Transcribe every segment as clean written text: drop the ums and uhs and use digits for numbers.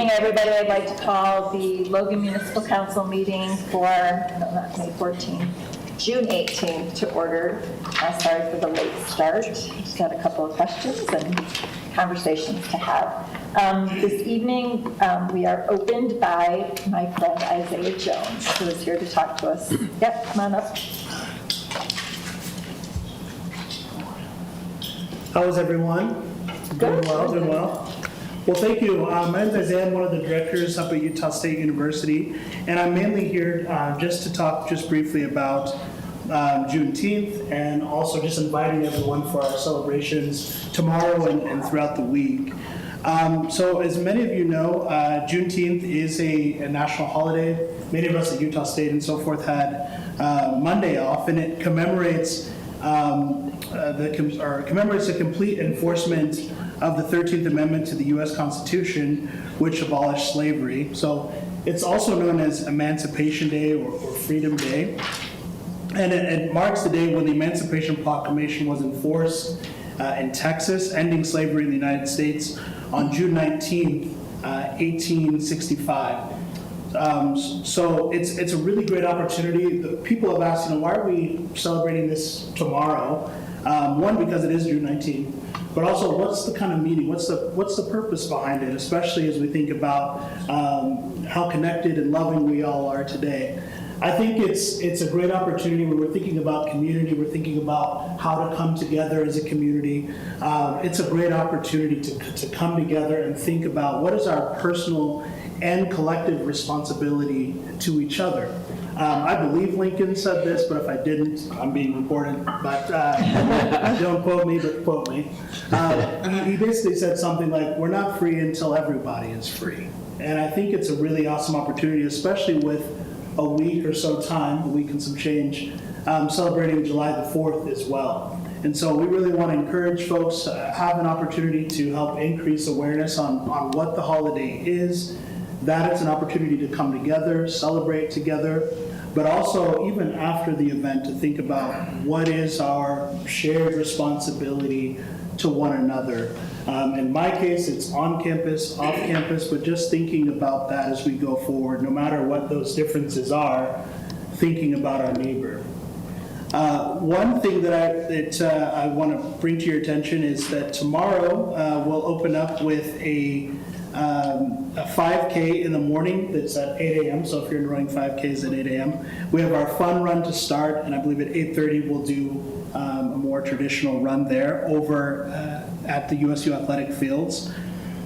evening, everybody. I'd like to call the Logan Municipal Council meeting for, no, not May 14th, June 18th to order. Sorry for the late start. Just got a couple of questions and conversations to have. This evening, we are opened by my friend Isaiah Jones, who is here to talk to us. Yep, come on up. How is everyone? Doing well, doing well. Well, thank you. My name is Isaiah. I'm one of the directors up at Utah State University, and I'm mainly here just to talk just briefly about Juneteenth, and also just inviting everyone for our celebrations tomorrow and throughout the week. So as many of you know, Juneteenth is a national holiday. Many of us at Utah State and so forth had Monday off, and it commemorates the complete enforcement of the 13th Amendment to the U.S. Constitution, which abolished slavery. So it's also known as Emancipation Day or Freedom Day. And it marks the day when the Emancipation Proclamation was enforced in Texas, ending slavery in the United States on June 19th, 1865. So it's a really great opportunity. People have asked, why are we celebrating this tomorrow? One, because it is June 19th, but also what's the kind of meaning? What's the purpose behind it, especially as we think about how connected and loving we all are today. I think it's a great opportunity when we're thinking about community, we're thinking about how to come together as a community. It's a great opportunity to come together and think about what is our personal and collective responsibility to each other. I believe Lincoln said this, but if I didn't, I'm being recorded. But don't quote me, but quote me. He basically said something like, we're not free until everybody is free. And I think it's a really awesome opportunity, especially with a week or so time, a week and some change, celebrating July the 4th as well. And so we really want to encourage folks to have an opportunity to help increase awareness on what the holiday is, that it's an opportunity to come together, celebrate together, but also even after the event to think about what is our shared responsibility to one another. In my case, it's on campus, off campus, but just thinking about that as we go forward, no matter what those differences are, thinking about our neighbor. One thing that I want to bring to your attention is that tomorrow we'll open up with a 5K in the morning that's at 8 a.m. So if you're running 5Ks at 8 a.m. We have our fun run to start, and I believe at 8:30 we'll do a more traditional run there over at the USU Athletic Fields.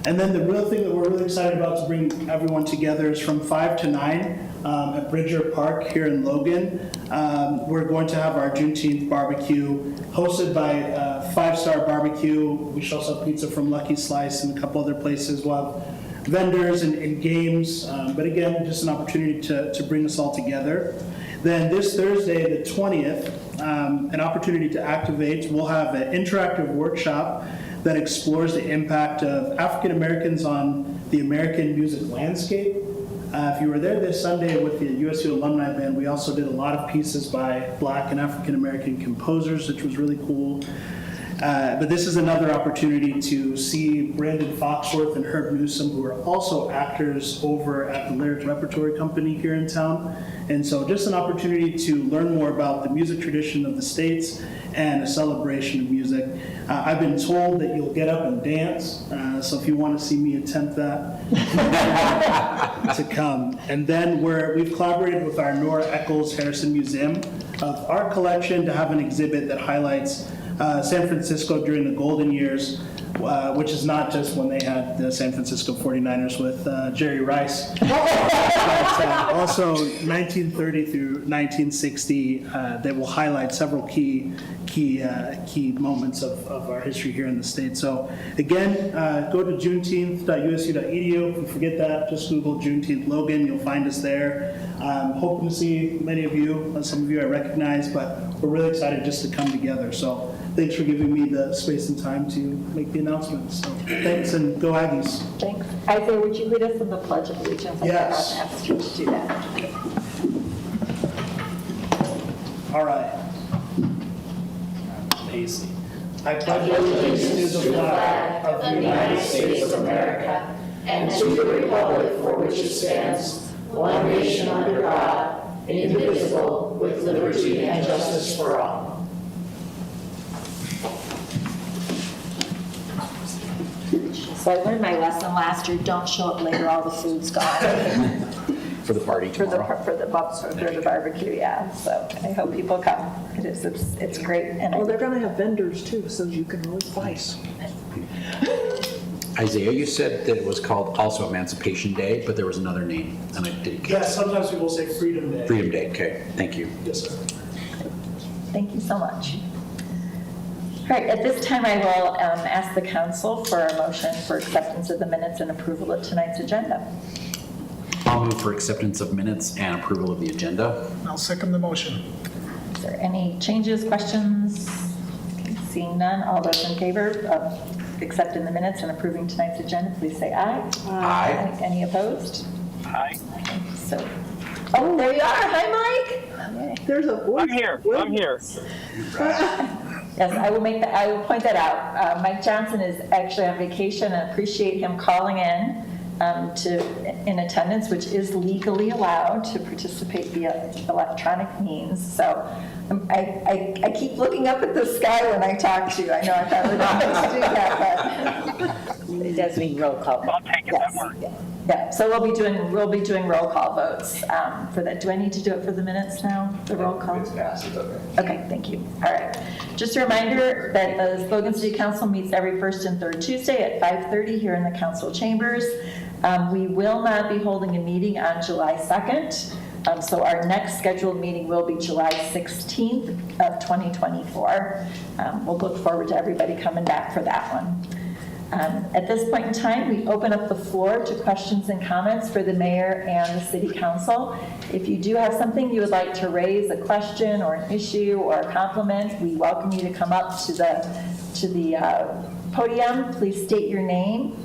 And then the real thing that we're really excited about to bring everyone together is from 5 to 9 at Bridger Park here in Logan. We're going to have our Juneteenth barbecue hosted by Five Star Barbecue. We shall also have pizza from Lucky Slice and a couple other places. We'll have vendors and games, but again, just an opportunity to bring us all together. Then this Thursday, the 20th, an opportunity to activate. We'll have an interactive workshop that explores the impact of African Americans on the American music landscape. If you were there this Sunday with the USU Alumni Band, we also did a lot of pieces by Black and African American composers, which was really cool. But this is another opportunity to see Brandon Foxworth and Herb Newsom, who are also actors over at the Lyric Repertory Company here in town. And so just an opportunity to learn more about the music tradition of the States and a celebration of music. I've been told that you'll get up and dance, so if you want to see me attempt that, to come. And then we've collaborated with our Nora Eccles Harrison Museum of Art Collection to have an exhibit that highlights San Francisco during the golden years, which is not just when they had the San Francisco 49ers with Jerry Rice, but also 1930 through 1960. They will highlight several key moments of our history here in the state. So again, go to juneteenth.usu.edu. If you forget that, just Google Juneteenth Logan. You'll find us there. Hoping to see many of you. Some of you I recognize, but we're really excited just to come together. So thanks for giving me the space and time to make the announcements. So thanks, and go Aggies. Thanks. Isaiah, would you lead us in the Pledge of Allegiance? Yes. I forgot to ask you to do that. All right. I pledge allegiance to the flag of the United States of America and to the republic for which it stands, one nation under God, indivisible, with liberty and justice for all. So I learned my lesson last year, don't show up later, all the food's gone. For the party tomorrow. For the barbecue, yeah. So I hope people come. It's great. And Well, they're going to have vendors too, so you can always buy some. Isaiah, you said that it was called also Emancipation Day, but there was another name, and I didn't Yeah, catch. sometimes people say Freedom Day. Freedom Day, okay, thank you. Yes, sir. Thank you so much. All right, at this time, I will ask the council for a motion for acceptance of the minutes and approval of tonight's agenda. I'll move for acceptance of minutes and approval of the agenda. I'll second the motion. Is there any changes, questions? Okay, seeing none, all those in favor of accepting the minutes and approving tonight's agenda, please say aye. Aye. Any opposed? Hi, So, oh, there you are. Hi, Mike. There's a voice. I'm here. I'm here. Yes, I will point that out. Mike Johnson is actually on vacation, and appreciate him calling in in attendance, which is legally allowed to participate via electronic means. So I keep looking up at the sky when I talk to you. I know I probably don't have to do that, but it does mean roll call. I'll take it, that works. Yeah, so we'll be doing roll call votes for that. Do I need to do it for the minutes now, the roll call? It's passed, it's okay. Okay, thank you. All right. Just a reminder that the Logan City Council meets every first and third Tuesday at 5:30 here in the council chambers. We will not be holding a meeting on July 2nd. So our next scheduled meeting will be July 16th of 2024. We'll look forward to everybody coming back for that one. At this point in time, we open up the floor to questions and comments for the mayor and the city council. If you do have something you would like to raise, a question or an issue or a compliment, we welcome you to come up to the podium. Please state your name,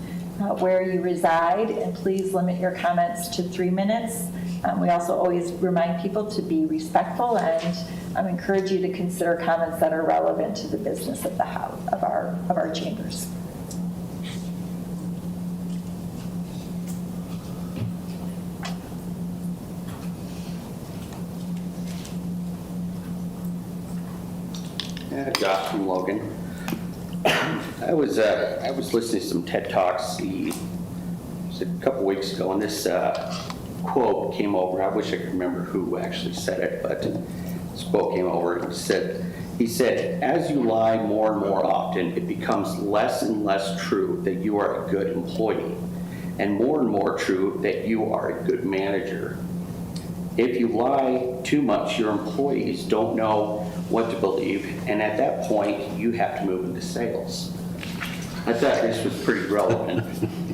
where you reside, and please limit your comments to 3 minutes. We also always remind people to be respectful and encourage you to consider comments that are relevant to the business of the house, of our chambers. Josh from Logan. I was listening to some TED Talks it was a couple weeks ago, and this quote came over. I wish I could remember who actually said it, but this quote came over and he said, as you lie more and more often, it becomes less and less true that you are a good employee, and more true that you are a good manager. If you lie too much, your employees don't know what to believe, and at that point, you have to move into sales. I thought this was pretty relevant.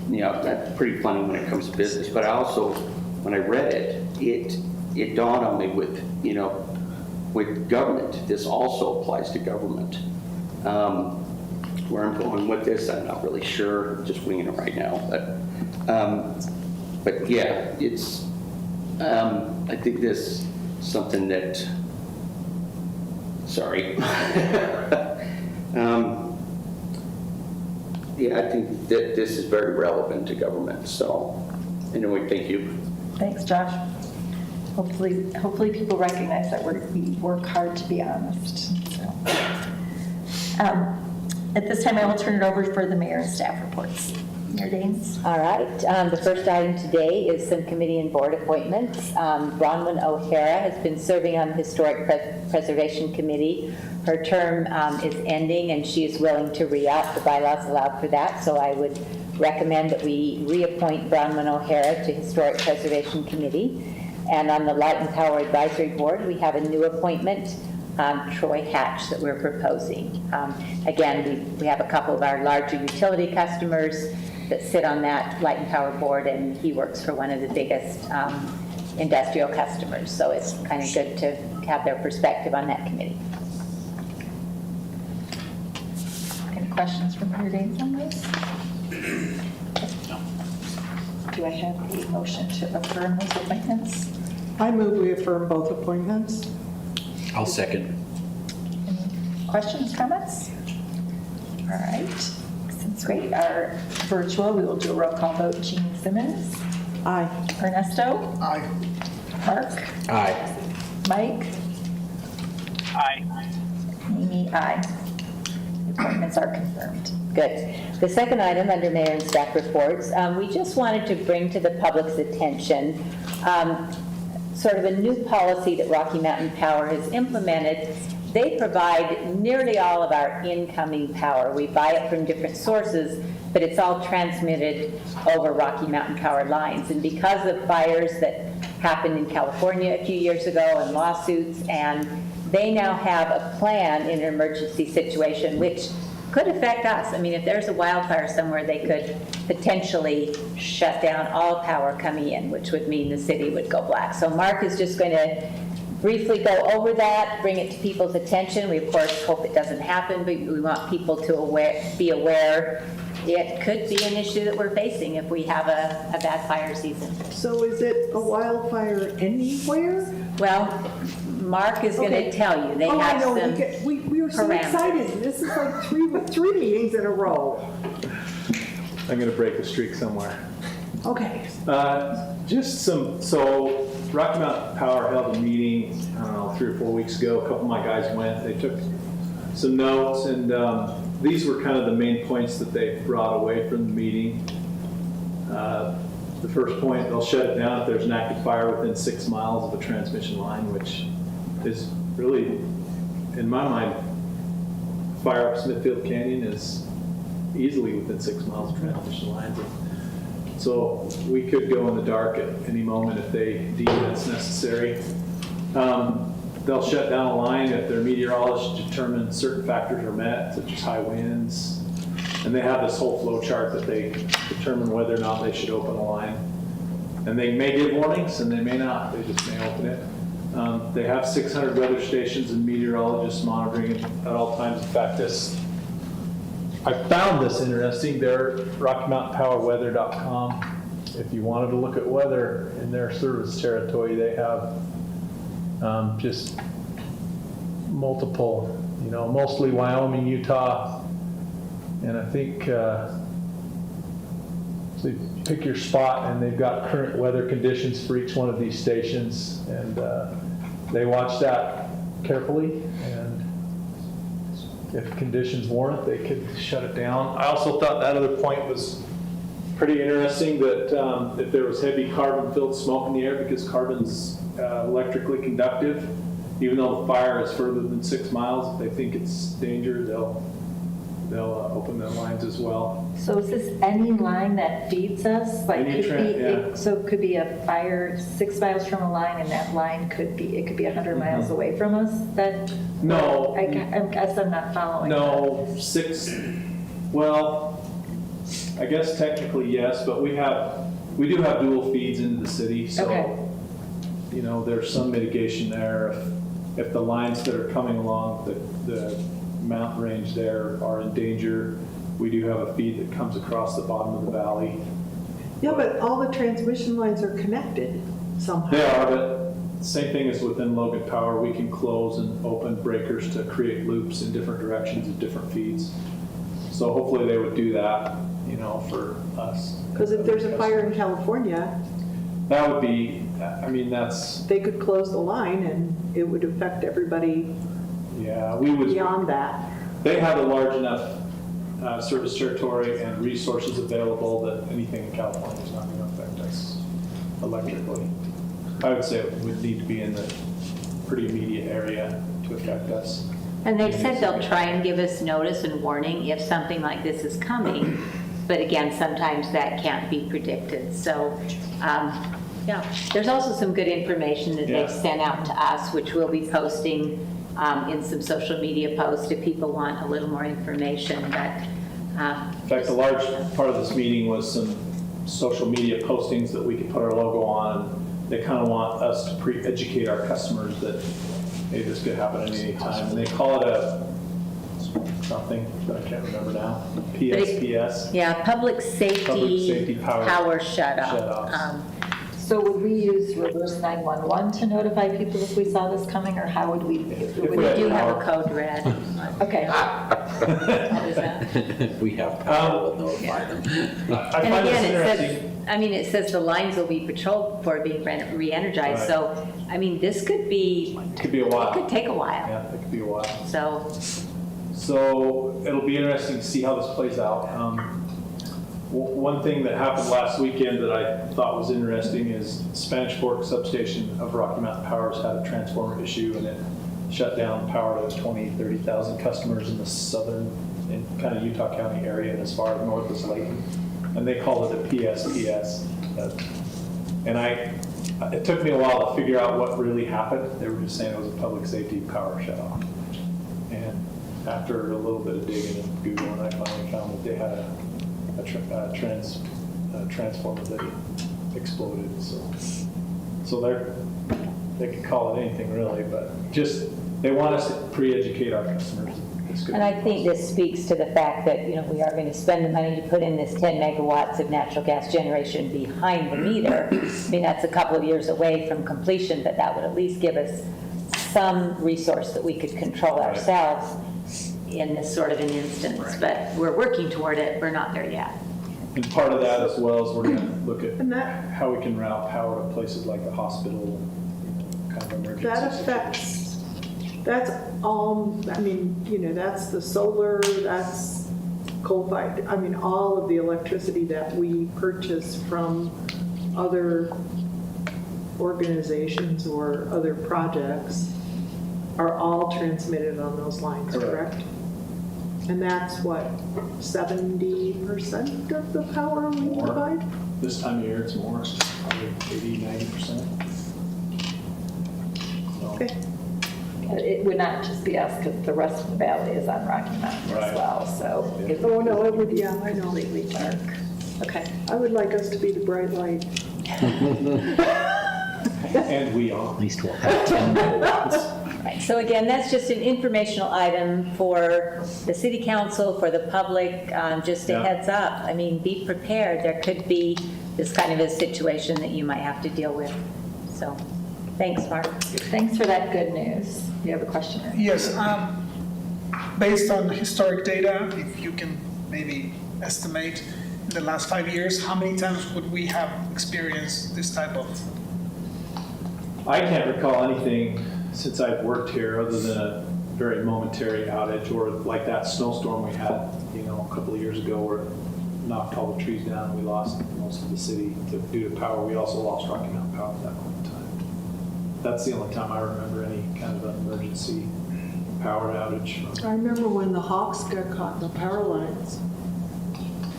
That's pretty funny when it comes to business, but I also, when I read it, it dawned on me with government. This also applies to government. Where I'm going with this, I'm not really sure. I'm just winging it right now, but yeah, it's. I think this is something that, sorry. Yeah, I think that this is very relevant to government. So, anyway, thank you. Thanks, Josh. Hopefully people recognize that we work hard to be honest. So, at this time, I will turn it over for the mayor and staff reports. Mayor Daines. All right. The first item today is some committee and board appointments. Bronwyn O'Hara has been serving on the Historic Preservation Committee. Her term is ending, and she is willing to re-up. The bylaws allow for that, so I would recommend that we reappoint Bronwyn O'Hara to Historic Preservation Committee. And on the Light and Power Advisory Board, we have a new appointment, Troy Hatch, that we're proposing. Again, we have a couple of our larger utility customers that sit on that Light and Power Board, and he works for one of the biggest industrial customers. So it's kind of good to have their perspective on that committee. Any questions from Mayor Daines on this? Do I have a motion to affirm those appointments? I move we affirm both appointments. I'll second. Any questions, comments? All right. Since Great. Our virtual, we will do a roll call vote. Jean Simmons, Aye. Ernesto, Aye. Mark, Aye. Mike, Aye. Amy, aye. The appointments are confirmed. Good. The second item under mayor and staff reports, we just wanted to bring to the public's attention sort of a new policy that Rocky Mountain Power has implemented. They provide nearly all of our incoming power. We buy it from different sources, but it's all transmitted over Rocky Mountain Power lines. And because of fires that happened in California a few years ago and lawsuits, and they now have a plan in an emergency situation, which could affect us. I mean, if there's a wildfire somewhere, they could potentially shut down all power coming in, which would mean the city would go black. So Mark is just going to briefly go over that, bring it to people's attention. We, of course, hope it doesn't happen, but we want people to be aware it could be an issue that we're facing if we have a bad fire season. So is it a wildfire anywhere? Well, Mark is going to Okay. tell you. They Oh, I have know, some we were so parameters. excited. This is like three meetings in a row. I'm going to break a streak somewhere. Okay. So Rocky Mountain Power held a meeting, I don't know, 3 or 4 weeks ago. A couple of my guys went, they took some notes, and these were kind of the main points that they brought away from the meeting. The first point, they'll shut it down if there's an active fire within 6 miles of a transmission line, which is really, in my mind, fire up Smithfield Canyon is easily within 6 miles of transmission lines. So we could go in the dark at any moment if they deem that's necessary. They'll shut down a line if their meteorologists determine certain factors are met, such as high winds. And they have this whole flow chart that they determine whether or not they should open a line. And they may give warnings and they may not, they just may open it. They have 600 weather stations and meteorologists monitoring it at all times. In fact, I found this interesting. They're RockyMountainPowerWeather.com. If you wanted to look at weather in their service territory, they have just multiple, mostly Wyoming, Utah, and I think so you pick your spot, and they've got current weather conditions for each one of these stations, and they watch that carefully, and if conditions warrant, they could shut it down. I also thought that other point was pretty interesting, that if there was heavy carbon-filled smoke in the air, because carbon's electrically conductive, even though the fire is further than 6 miles, if they think it's danger, they'll open their lines as well. So is this any line that feeds us? Like, Any trend, yeah. So it could be a fire 6 miles from a line, and that line could be 100 miles away from us? That No. I guess I'm not following. No, 6, well, I guess technically yes, but we do have dual feeds into the city, so, Okay. There's some mitigation there. If the lines that are coming along the mountain range there are in danger, we do have a feed that comes across the bottom of the valley. Yeah, but all the transmission lines are connected somehow. They are, but same thing as within Logan Power, we can close and open breakers to create loops in different directions at different feeds. So hopefully they would do that, for us. Because if there's a fire in California, That would be, that's, they could close the line and it would affect everybody yeah, we would, beyond that. they have a large enough service territory and resources available that anything in California is not going to affect us electrically. I would say it would need to be in the pretty immediate area to affect us. And they've said they'll try and give us notice and warning if something like this is coming, but again, sometimes that can't be predicted. So, yeah, there's also some good information that they've Yeah. sent out to us, which we'll be posting in some social media posts if people want a little more information. But In fact, a large part of this meeting was some social media postings that we could put our logo on. They kind of want us to pre-educate our customers that, hey, this could happen at any time. And they call it something that I can't remember now, PSPS. yeah, public safety Public safety power shut off. shutoffs. So would we use reverse 911 to notify people if we saw this coming, or how would we? we We had do have power. a code red. Okay. How is that? We have power, we'll notify them. I And find this again, it interesting. says, I mean, it says the lines will be patrolled for being re-energized, Right. so, I mean, this could be, It could be a it while. could take a while, Yeah, it could be a while. so. So it'll be interesting to see how this plays out. One thing that happened last weekend that I thought was interesting is Spanish Fork substation of Rocky Mountain Power's had a transformer issue, and it shut down power to 20, 30,000 customers in the southern, in kind of Utah County area and as far north as Layton. And they called it a PSPS. And it took me a while to figure out what really happened. They were just saying it was a public safety power shutoff. And after a little bit of digging and Googling, I finally found that they had a transformer that exploded. So they could call it anything really, but just they want us to pre-educate our customers. And I think this speaks to the fact that, you know, we are going to spend the money to put in this 10 megawatts of natural gas generation behind the meter. I mean, that's a couple of years away from completion, but that would at least give us some resource that we could control ourselves in this sort of an instance. But we're working toward it. We're not there yet. And part of that as well is we're going to look at And that, how we can route power to places like the hospital, kind of emergency. that affects, that's all, I mean, you know, that's the solar, that's coal-fired. I mean, all of the electricity that we purchase from other organizations or other projects are all transmitted on those lines, correct? And that's what, 70% of the power we More. provide? This time of year, it's more, it's probably 80, 90%. So, Okay. It would not just be us, because the rest of the valley is on Rocky Mountain Right. as well, so it Oh, no, it would, yeah, I know. completely dark. Okay. I would like us to be the bright light. and we are. At least we'll have 10 megawatts. Right, so again, that's just an informational item for the city council, for the public, just a Yeah. heads up. I mean, be prepared, there could be this kind of a situation that you might have to deal with. So, thanks, Mark. Thanks for that good news. You have a question? Ernie? Yes, based on historic data, if you can maybe estimate in the last 5 years, how many times would we have experienced this type of? I can't recall anything since I've worked here other than a very momentary outage or like that snowstorm we had, a couple of years ago where it knocked all the trees down. We lost most of the city due to power. We also lost Rocky Mountain Power at that point in time. That's the only time I remember any kind of an emergency power outage. I remember when the Hawks got caught in the power lines,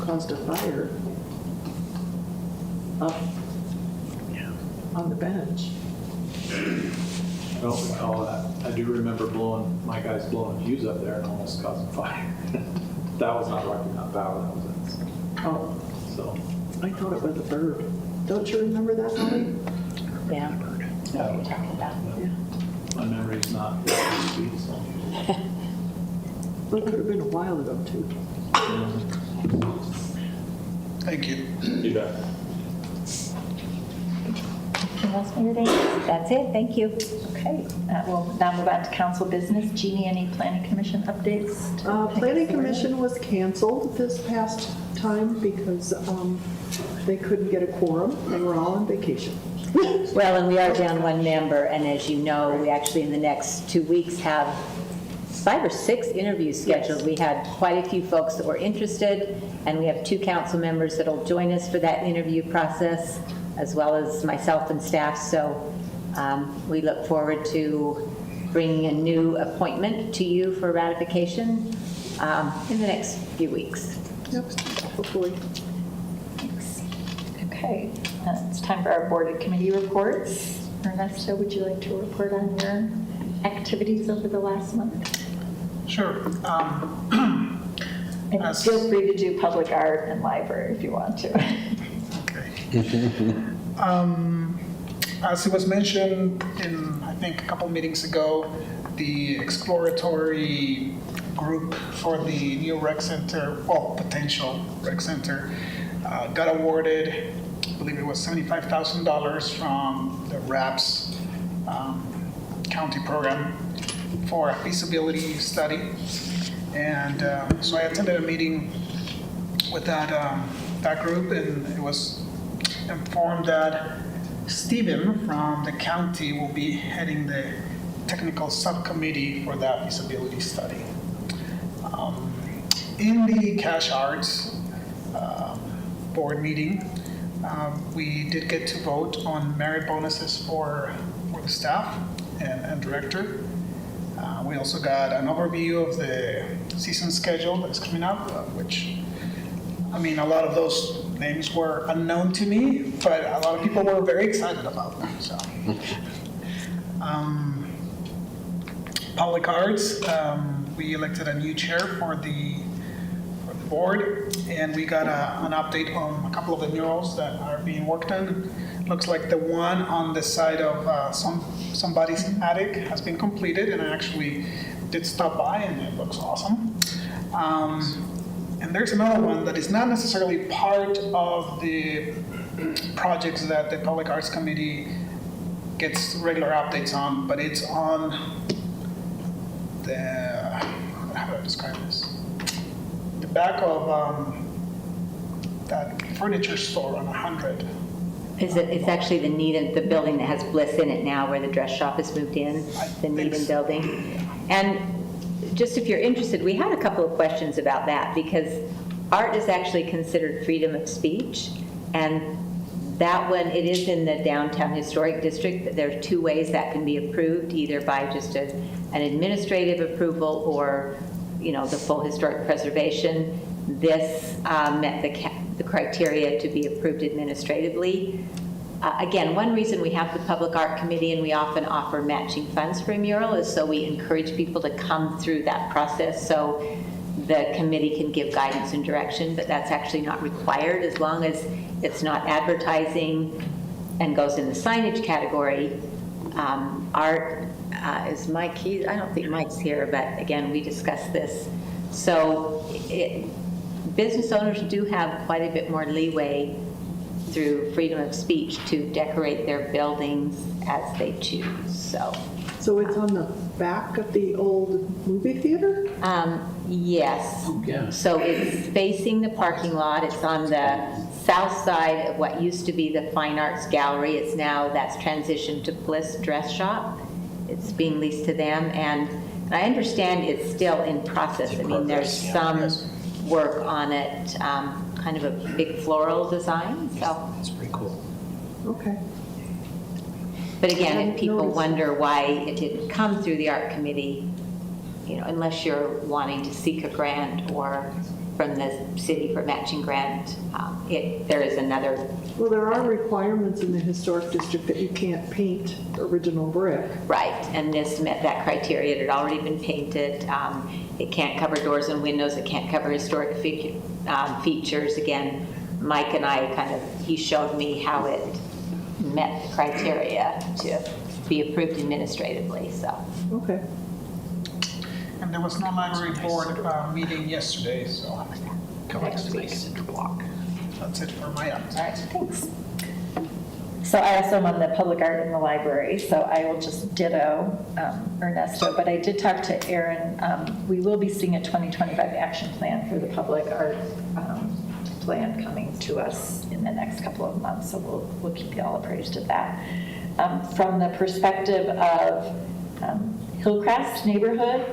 caused a fire up on the bench. I don't recall that. I do remember my guys blowing a fuse up there and almost causing fire. That was not Rocky Mountain Power, that was it. Oh, So, I thought it was a bird. Don't you remember that, Holly? Yeah. What you're talking about. my memory's not sweet, so. Well, it could have been a while ago, too. Thank you. You bet. Anything else, Mayor Davis? That's it, thank you. Okay, we'll now move on to council business. Jeannie, any planning commission updates? Planning Commission was canceled this past time because they couldn't get a quorum. They were all on vacation. Well, and we are down one member, and as you know, we actually in the next 2 weeks have 5 or 6 interviews scheduled. We had quite a few folks that were interested, and we have 2 council members that'll join us for that interview process, as well as myself and staff. So we look forward to bringing a new appointment to you for ratification in the next few weeks. Yep, hopefully. Thanks. Okay, it's time for our board and committee reports. Ernesto, would you like to report on your activities over the last month? Sure. And As- feel free to do public art and library if you want to. Okay. As it was mentioned in, I think, a couple meetings ago, the exploratory group for the new rec center, well, potential rec center, got awarded the believe it was $75,000 from the RAPS county program for a feasibility study. And so I attended a meeting with that group, and it was informed that Stephen from the county will be heading the technical subcommittee for that feasibility study. In the Cash Arts board meeting, we did get to vote on merit bonuses for the staff and director. We also got an overview of the season schedule that's coming up, which, I mean, a lot of those names were unknown to me, but a lot of people were very excited about them, so. Public Arts, we elected a new chair for the board, and we got an update on a couple of the murals that are being worked on. Looks like the one on the side of somebody's attic has been completed, and I actually did stop by, and it looks awesome. And there's another one that is not necessarily part of the projects that the Public Arts Committee gets regular updates on, but it's on the, how do I describe this? The back of that furniture store on 100. It's actually the building that has Bliss in it now, where the dress shop is moved in, the Needham building. And just if you're interested, we had a couple of questions about that, because art is actually considered freedom of speech, and that one, it is in the downtown historic district, but there are two ways that can be approved, either by just an administrative approval or, the full historic preservation. This met the criteria to be approved administratively. Again, one reason we have the Public Art Committee and we often offer matching funds for a mural is so we encourage people to come through that process so the committee can give guidance and direction, but that's actually not required as long as it's not advertising and goes in the signage category. Art is Mike. I don't think Mike's here, but again, we discussed this. So business owners do have quite a bit more leeway through freedom of speech to decorate their buildings as they choose. So it's on the back of the old movie theater? Yes. Yeah. So it's facing the parking lot. It's on the south side of what used to be the Fine Arts Gallery. That's transitioned to Bliss Dress Shop. It's being leased to them, and I understand it's still in process. I mean, there's some work on it, kind of a big floral design, so. It's pretty cool. Okay. But again, if people noticed. wonder why it didn't come through the art committee, unless you're wanting to seek a grant or from the city for matching grant, there is another. Well, there are requirements in the historic district that you can't paint original brick. Right, and this met that criteria. It had already been painted. It can't cover doors and windows. It can't cover historic features. Again, Mike and I he showed me how it met the criteria to be approved administratively, so. Okay. And there was no library board meeting yesterday, so Next week. that's it for my update. All right, thanks. So I also am on the public art in the library, so I will just ditto Ernesto, but I did talk to Aaron. We will be seeing a 2025 action plan for the public art plan coming to us in the next couple of months, so we'll keep you all appraised of that. From the perspective of Hillcrest neighborhood,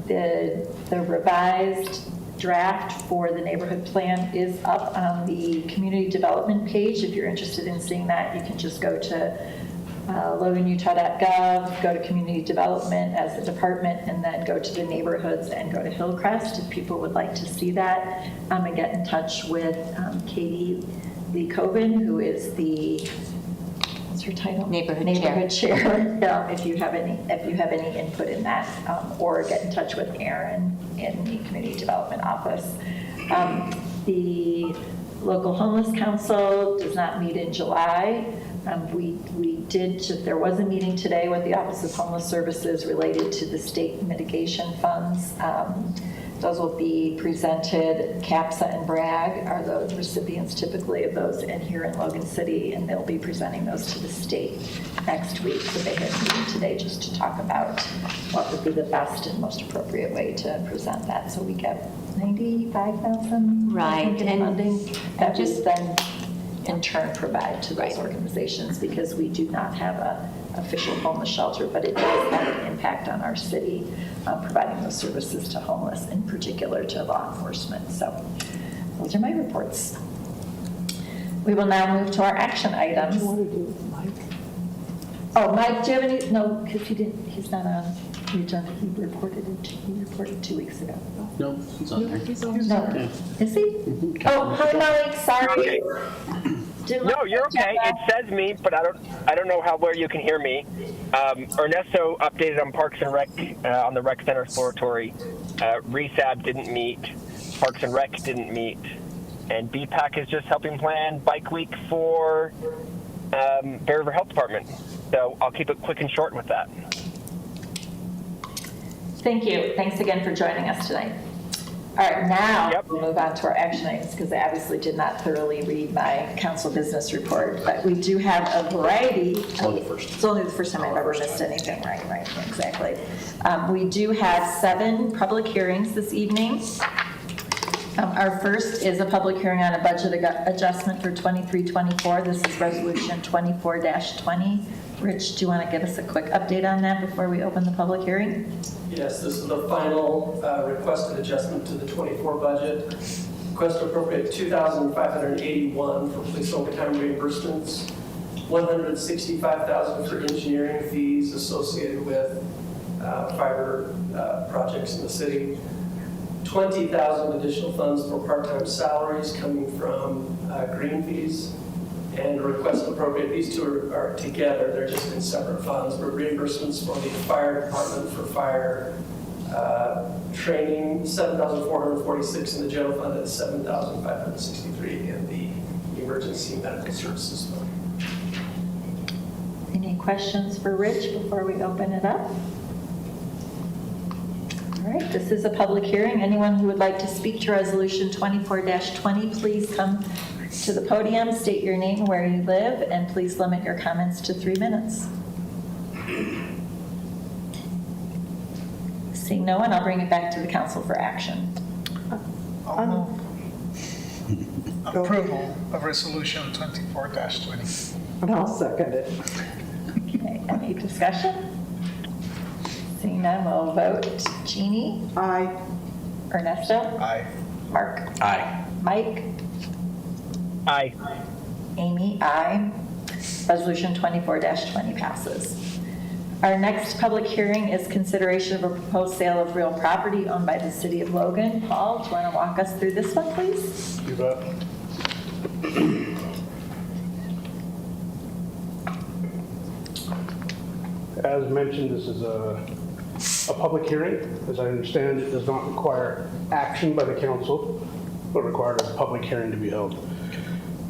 the revised draft for the neighborhood plan is up on the community development page. If you're interested in seeing that, you can just go to loganutah.gov, go to community development as a department, and then go to the neighborhoods and go to Hillcrest if people would like to see that, and get in touch with Katie Lee Coven, who is the, what's her title? Neighborhood chair. If you have any input in that, or get in touch with Aaron in the community development office. The local homeless council does not meet in July. There was a meeting today with the Office of Homeless Services related to the state mitigation funds. Those will be presented, CAPSA and BRAG are the recipients typically of those, and here in Logan City, and they'll be presenting those to the state next week. So they had a meeting today just to talk about what would be the best and most appropriate way to present that. So we get 95,000 Right, in and funding that just- just then in turn provide to those organizations, because we do not have a official homeless shelter, but it does have an impact on our city, providing those services to homeless, in particular to law enforcement. So those are my reports. We will now move to our action What do items. you want to do with Mike? Oh, Mike, do you have any? No, because he's not on the agenda. He reported 2 weeks ago. No, it's on there. No, is he? Oh, hi, Mike, sorry. Didn't No, look you're at the okay. agenda. It says me, but I don't know how well you can hear me. Ernesto updated on Parks and Rec on the Rec Center Exploratory. RESAB didn't meet. Parks and Rec didn't meet. And BPAC is just helping plan Bike Week for Bear River Health Department. So I'll keep it quick and short with that. Thank you. Thanks again for joining us tonight. All right, now Yep. we'll move on to our action items, because I obviously did not thoroughly read my council business report, but we do have a variety. It's only the first. It's only the first time I've ever missed anything, right, exactly. We do have 7 public hearings this evening. Our first is a public hearing on a budget adjustment for 23-24. This is resolution 24-20. Rich, do you want to give us a quick update on that before we open the public hearing? Yes, this is the final requested adjustment to the 24 budget. Request to appropriate $2,581 for police overtime reimbursements, $165,000 for engineering fees associated with fiber projects in the city, $20,000 additional funds for part-time salaries coming from green fees, and a request to appropriate, these two are together, they're just in separate funds, but reimbursements for the fire department for fire training, $7,446 in the general fund, and $7,563 in the emergency medical services fund. Any questions for Rich before we open it up? All right, this is a public hearing. Anyone who would like to speak to resolution 24-20, please come to the podium, state your name and where you live, and please limit your comments to 3 minutes. Seeing no one, I'll bring it back to the council for action. I'll move approval of resolution 24-20. And I'll second it. Okay, any discussion? Seeing none, we'll vote. Jeannie? Aye. Ernesto? Aye. Mark? Aye. Mike? Aye. Amy? Aye. Resolution 24-20 passes. Our next public hearing is consideration of a proposed sale of real property owned by the city of Logan. Paul, do you want to walk us through this one, please? You bet. As mentioned, this is a public hearing. As I understand, it does not require action by the council, but required a public hearing to be held.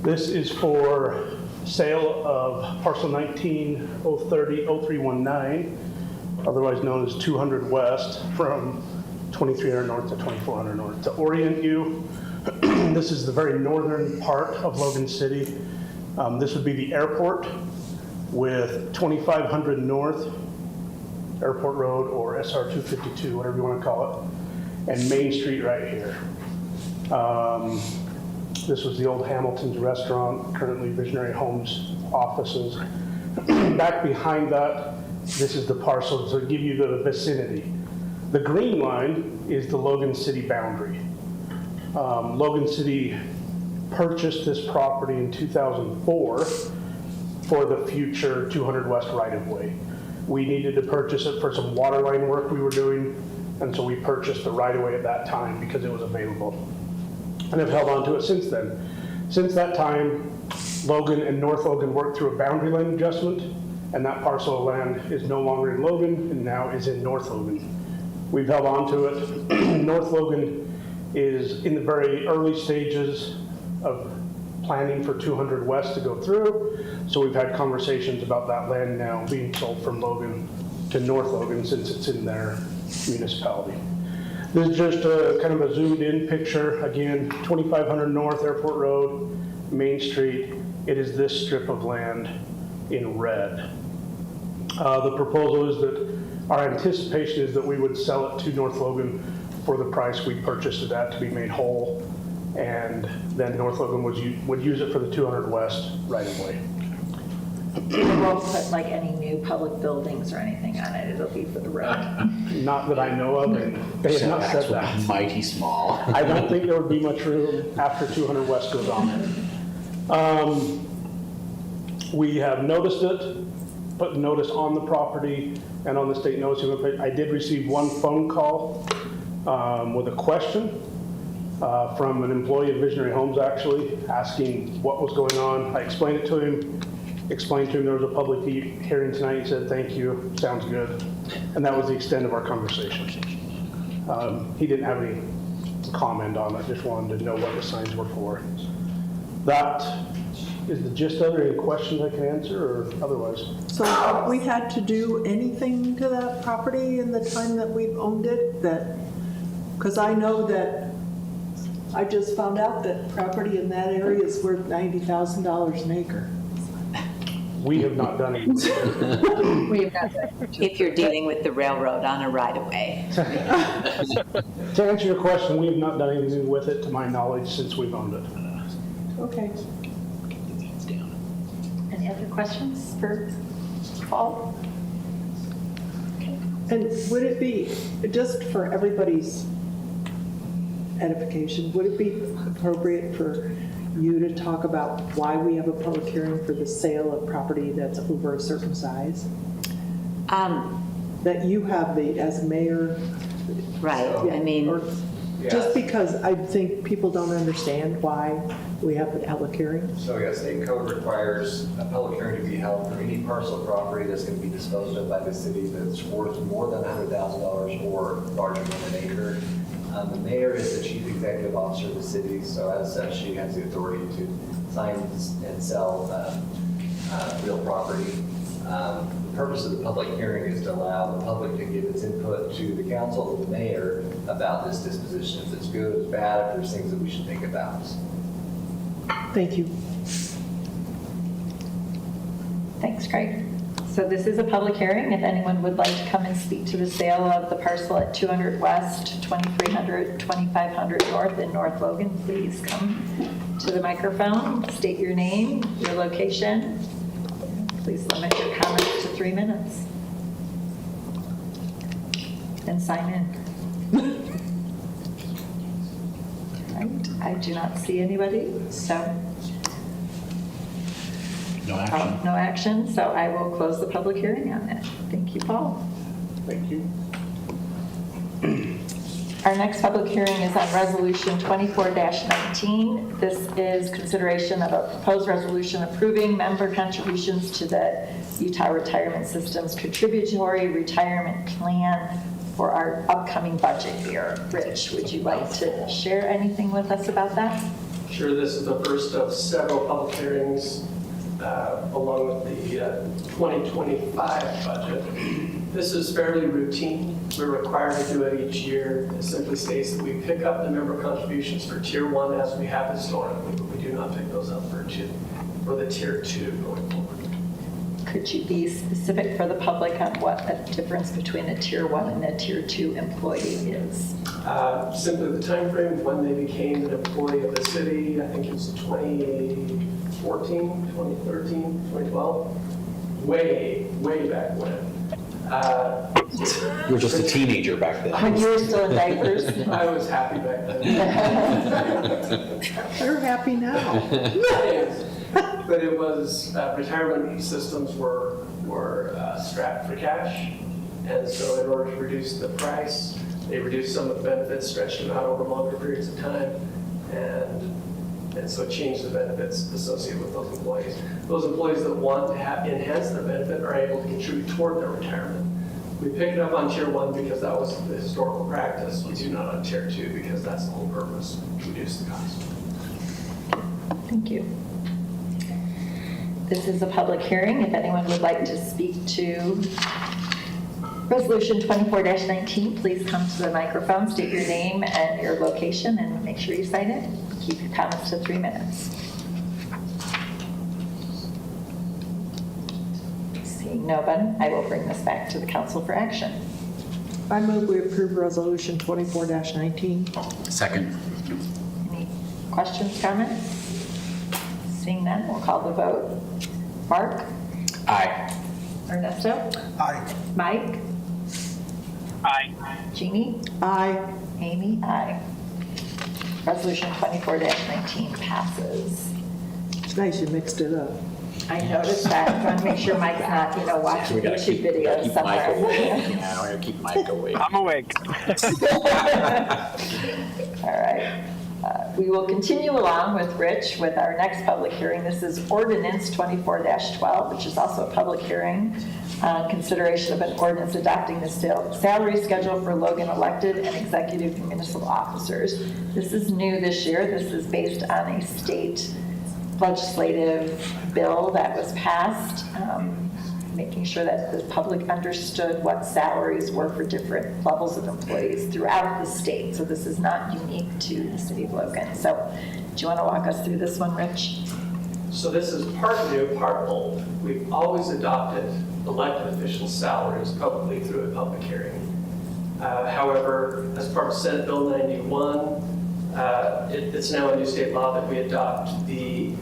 This is for sale of parcel 19-030-0319, otherwise known as 200 West, from 2300 North to 2400 North. To orient you, this is the very northern part of Logan City. This would be the airport with 2500 North, Airport Road, or SR 252, whatever you want to call it, and Main Street right here. This was the old Hamilton's restaurant, currently Visionary Homes offices. Back behind that, this is the parcel to give you the vicinity. The green line is the Logan City boundary. Logan City purchased this property in 2004 for the future 200 West right-of-way. We needed to purchase it for some water line work we were doing, and so we purchased the right-of-way at that time because it was available. And have held on to it since then. Since that time, Logan and North Logan worked through a boundary line adjustment, and that parcel of land is no longer in Logan and now is in North Logan. We've held on to it. North Logan is in the very early stages of planning for 200 West to go through, so we've had conversations about that land now being sold from Logan to North Logan since it's in their municipality. This is just a kind of a zoomed in picture. Again, 2500 North Airport Road, Main Street. It is this strip of land in red. The proposal is that our anticipation is that we would sell it to North Logan for the price we purchased it at to be made whole. And then North Logan would use it for the 200 West right away. We won't put like any new public buildings or anything on it. It'll be for the road. Not that I know of, and they have not said that. Mighty small. I don't think there would be much room after 200 West goes on it. We have noticed it, put notice on the property and on the state notice. I did receive one phone call with a question from an employee of Visionary Homes, actually, asking what was going on. I explained it to him, there was a public hearing tonight. He said, thank you, sounds good. And that was the extent of our conversation. He didn't have any comment on it, just wanted to know what the signs were for. That is the gist of it. Any questions I can answer or otherwise? So have we had to do anything to that property in the time that we've owned it? Because I know that I just found out that property in that area is worth $90,000 an acre. We have not done anything. We have not done. If you're dealing with the railroad on a right-of-way. To answer your question, we have not done anything with it, to my knowledge, since we've owned it. Okay. Any other questions for Paul? And would it be, just for everybody's edification, would it be appropriate for you to talk about why we have a public hearing for the sale of property that's over a certain size? That you have as mayor? Right, Yeah, I mean, or just because I think people don't understand why we have the public hearing? So yeah, state code requires a public hearing to be held for any parcel of property that's going to be disposed of by the city that's worth more than $100,000 or larger than an acre. The mayor is the chief executive officer of the city, so as such, she has the authority to sign and sell real property. The purpose of the public hearing is to allow the public to give its input to the council and the mayor about this disposition, if it's good, if it's bad, if there's things that we should think about. Thank you. Thanks, Craig. So this is a public hearing. If anyone would like to come and speak to the sale of the parcel at 200 West, 2300, 2500 North in North Logan, please come to the microphone, state your name, your location. Please limit your comments to 3 minutes. And sign in. Right. I do not see anybody, so. No action. No action, so I will close the public hearing on it. Thank you, Paul. Thank you. Our next public hearing is on Resolution 24-19. This is consideration of a proposed resolution approving member contributions to the Utah Retirement System's contributory retirement plan for our upcoming budget year. Rich, would you like to share anything with us about that? Sure, this is the first of several public hearings along with the 2025 budget. This is fairly routine. We're required to do it each year. It simply states that we pick up the member contributions for Tier 1 as we have historically, but we do not pick those up for the Tier 2 going forward. Could you be specific for the public on what the difference between a Tier 1 and a Tier 2 employee is? Simply the time frame when they became an employee of the city. I think it was 2014, 2013, 2012. Way back when. You were just a teenager back then. When you were still in diapers? I was happy back then. They're happy now. But it was, retirement systems were strapped for cash. And so in order to reduce the price, they reduced some of the benefits, stretched them out over longer periods of time. And so it changed the benefits associated with those employees. Those employees that want to enhance their benefit are able to contribute toward their retirement. We pick it up on Tier 1 because that was the historical practice. We do not on Tier 2 because that's the whole purpose, to reduce the cost. Thank you. This is a public hearing. If anyone would like to speak to Resolution 24-19, please come to the microphone, state your name and your location, and make sure you sign it. Keep your comments to 3 minutes. Seeing no one, I will bring this back to the council for action. I move we approve Resolution 24-19. Second. Any questions, comments? Seeing none, we'll call the vote. Mark? Aye. Ernesto? Aye. Mike? Aye. Jeannie? Aye. Amy? Aye. Resolution 24-19 passes. It's nice you mixed it up. I noticed that. I want to make sure Mike's not, watching We gotta YouTube keep videos Mike somewhere. awake. Yeah, we gotta keep Mike awake. I'm awake. All right. We will continue along with Rich with our next public hearing. This is Ordinance 24-12, which is also a public hearing. Consideration of an ordinance adopting the salary schedule for Logan elected and executive municipal officers. This is new this year. This is based on a state legislative bill that was passed, making sure that the public understood what salaries were for different levels of employees throughout the state. So this is not unique to the city of Logan. So do you want to walk us through this one, Rich? So this is part new, part old. We've always adopted elected officials' salaries publicly through a public hearing. However, as part of Senate Bill 91, it's now a new state law that we adopt the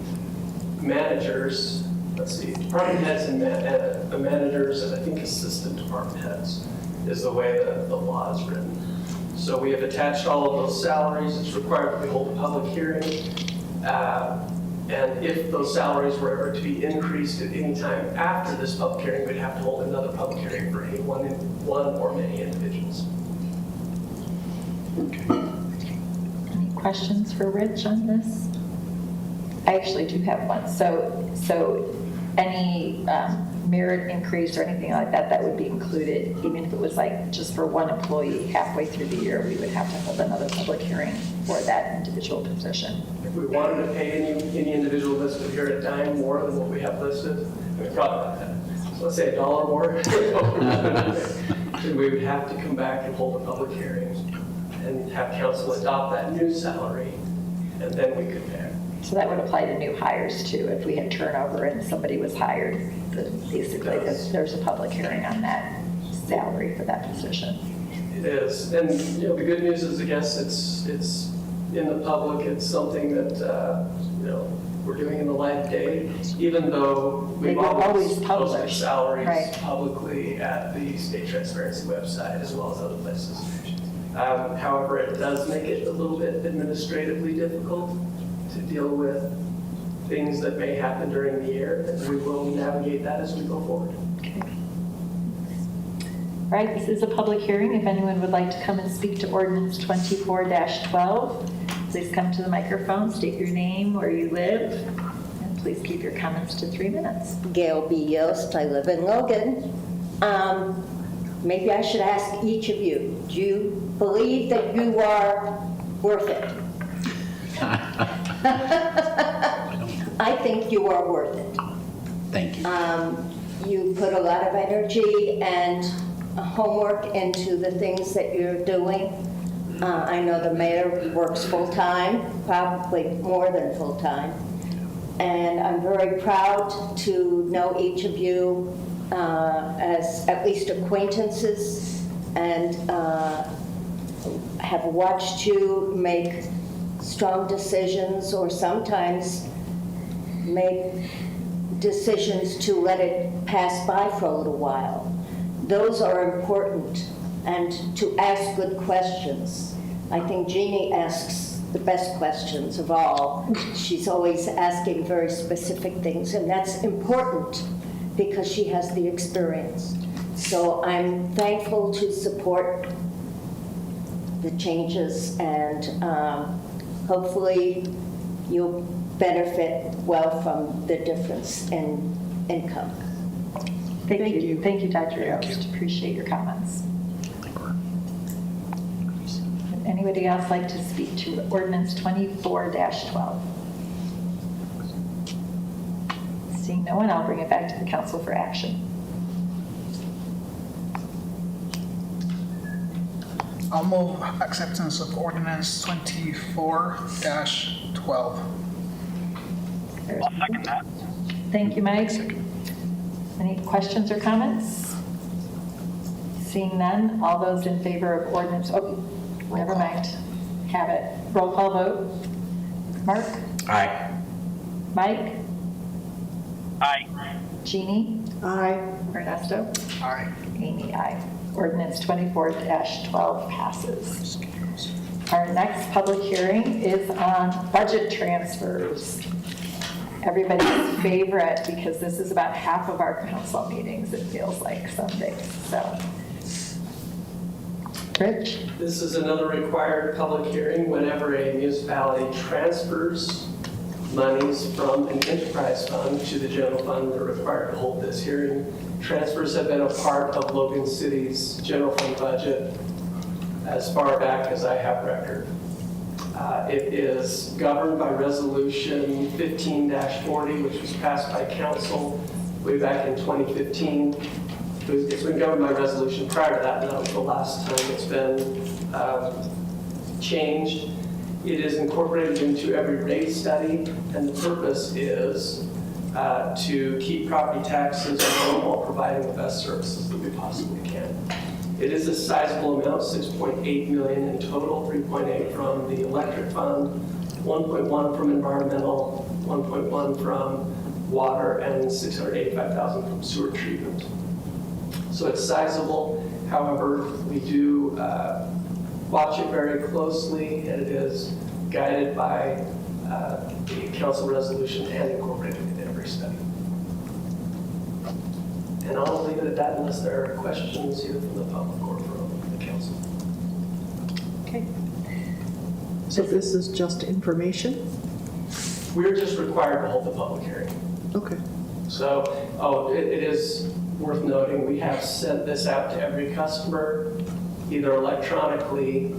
managers, department heads and the managers, and I think assistant department heads is the way that the law is written. So we have attached all of those salaries. It's required that we hold a public hearing. And if those salaries were ever to be increased at any time after this public hearing, we'd have to hold another public hearing for any one or many individuals. Any questions for Rich on this? I actually do have one. So any merit increase or anything like that, that would be included, even if it was like just for one employee halfway through the year, we would have to hold another public hearing for that individual position. If we wanted to pay any individual listed here at a dime more than what we have listed, we probably not that. So let's say $1 more, then we would have to come back and hold a public hearing and have council adopt that new salary, and then we could pay. So that would apply to new hires too. If we had turnover and somebody was hired, basically there's a public hearing on that salary for that position. It is, and the good news is, I guess it's in the public. It's something that we're doing in the light of day, even though we've always posted salaries publicly at the state transparency website as well as other places. However, it does make it a little bit administratively difficult to deal with things that may happen during the year, and we will navigate that as we go forward. Okay. All right, this is a public hearing. If anyone would like to come and speak to ordinance 24-12, please come to the microphone, state your name, where you live, and please keep your comments to 3 minutes. Gail B. Yost, I live in Logan. Maybe I should ask each of you, do you believe that you are worth it? I think you are worth it. Thank you. You put a lot of energy and homework into the things that you're doing. I know the mayor works full-time, probably more than full-time. And I'm very proud to know each of you as at least acquaintances, and have watched you make strong decisions, or sometimes make decisions to let it pass by for a little while. Those are important, and to ask good questions. I think Jeannie asks the best questions of all. She's always asking very specific things, and that's important because she has the experience. So I'm thankful to support the changes, and hopefully you'll benefit well from the difference in income. Thank you. Thank you, Dr. Yost. Appreciate your comments. Would anybody else like to speak to ordinance 24-12? Seeing no one, I'll bring it back to the council for action. I'll move acceptance of ordinance 24-12. There's- I'll second that. Thank you, Mike. Any questions or comments? Seeing none, all those in favor of ordinance, oh, never mind, have it. Roll call vote. Mark? Aye. Mike? Aye. Jeannie? Aye. Ernesto? Aye. Amy, aye. Ordinance 24-12 passes. Our next public hearing is on budget transfers. Everybody's favorite, because this is about half of our council meetings, it feels like some days, so. Rich? This is another required public hearing whenever a municipality transfers monies from an enterprise fund to the general fund. They're required to hold this hearing. Transfers have been a part of Logan City's general fund budget as far back as I have record. It is governed by Resolution 15-40, which was passed by council way back in 2015. It's been governed by resolution prior to that, and that was the last time it's been changed. It is incorporated into every rate study, and the purpose is to keep property taxes low while providing the best services that we possibly can. It is a sizable amount, $6.8 million in total, $3.8 from the electric fund, $1.1 from environmental, $1.1 from water, and $685,000 from sewer treatment. So it's sizable. However, we do watch it very closely, and it is guided by the council resolution and incorporated in every study. And I'll leave it at that unless there are questions here from the public or from the council. Okay. So this is just information? We're just required to hold the public hearing. Okay. So, it is worth noting, we have sent this out to every customer, either electronically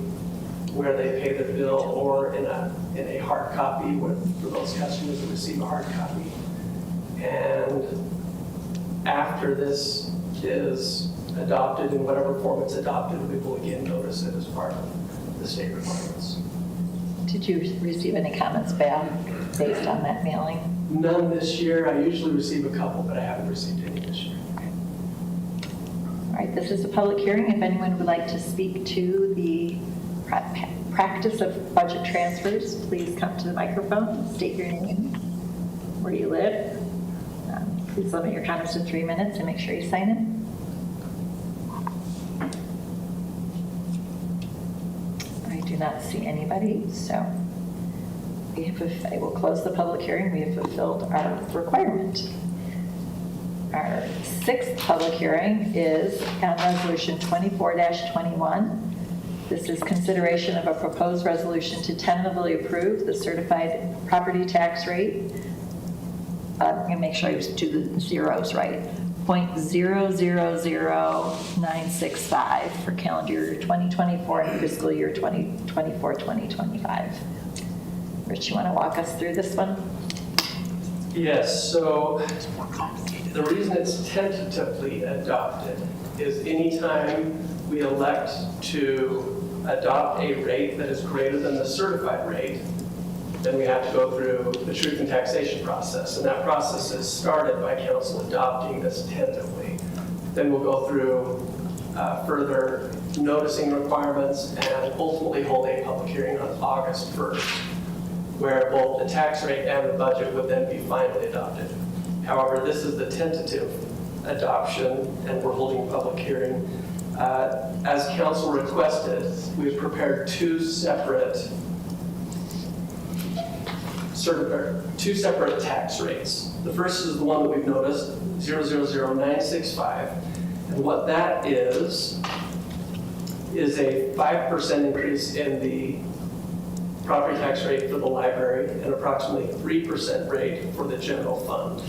where they pay their bill or in a hard copy for those customers that receive a hard copy. And after this is adopted in whatever form it's adopted, we will again notice it as part of the state requirements. Did you receive any comments back based on that mailing? None this year. I usually receive a couple, but I haven't received any this year. All right, this is a public hearing. If anyone would like to speak to the practice of budget transfers, please come to the microphone, state your name, where you live. Please limit your comments to 3 minutes and make sure you sign in. I do not see anybody, so I will close the public hearing. We have fulfilled our requirement. Our sixth public hearing is on Resolution 24-21. This is consideration of a proposed resolution to tentatively approve the certified property tax rate. I'm going to make sure I do the zeros right. 0.000965 for calendar year 2024 and fiscal year 2024-2025. Rich, you want to walk us through this one? Yes, so the reason it's tentatively adopted is anytime we elect to adopt a rate that is greater than the certified rate, then we have to go through the truth in taxation process. And that process is started by council adopting this tentatively. Then we'll go through further noticing requirements and ultimately hold a public hearing on August 1st, where both the tax rate and the budget would then be finally adopted. However, this is the tentative adoption, and we're holding a public hearing. As council requested, we've prepared two separate tax rates. The first is the one that we've noticed, 000965, and what that is a 5% increase in the property tax rate for the library and approximately 3% rate for the general fund.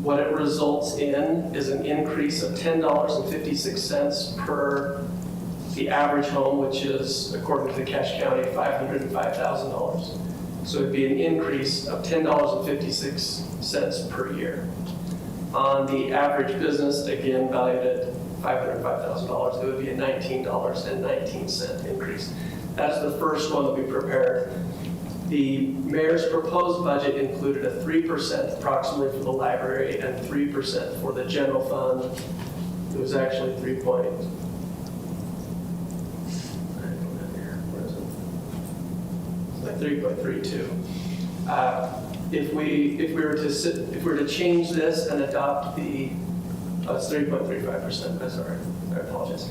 What it results in is an increase of $10.56 per the average home, which is, according to the Cache County, $505,000. So it'd be an increase of $10.56 per year. On the average business, again valued at $505,000, it would be a $19.19 increase. That's the first one that we prepared. The mayor's proposed budget included a 3% approximately for the library and 3% for the general fund. It was actually 3.32. If we were to change this and adopt the, it's 3.35%. I'm sorry, I apologize.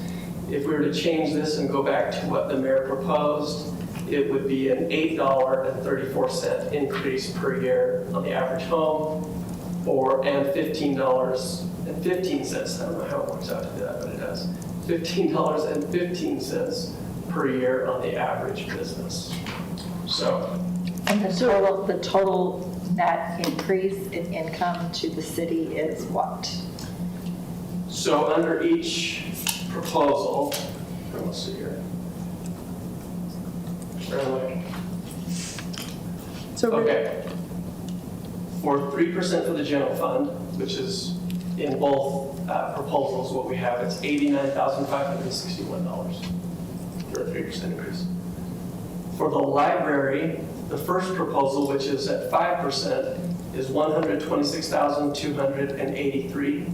If we were to change this and go back to what the mayor proposed, it would be an $8.34 increase per year on the average home, and $15.15. I don't know how it works out to do that, but it does. $15.15 per year on the average business. So. And the total net increase in income to the city is what? So under each proposal, let's see here. Okay. For 3% for the general fund, which is in both proposals, what we have, it's $89,561 for a 3% increase. For the library, the first proposal, which is at 5%, is $126,283.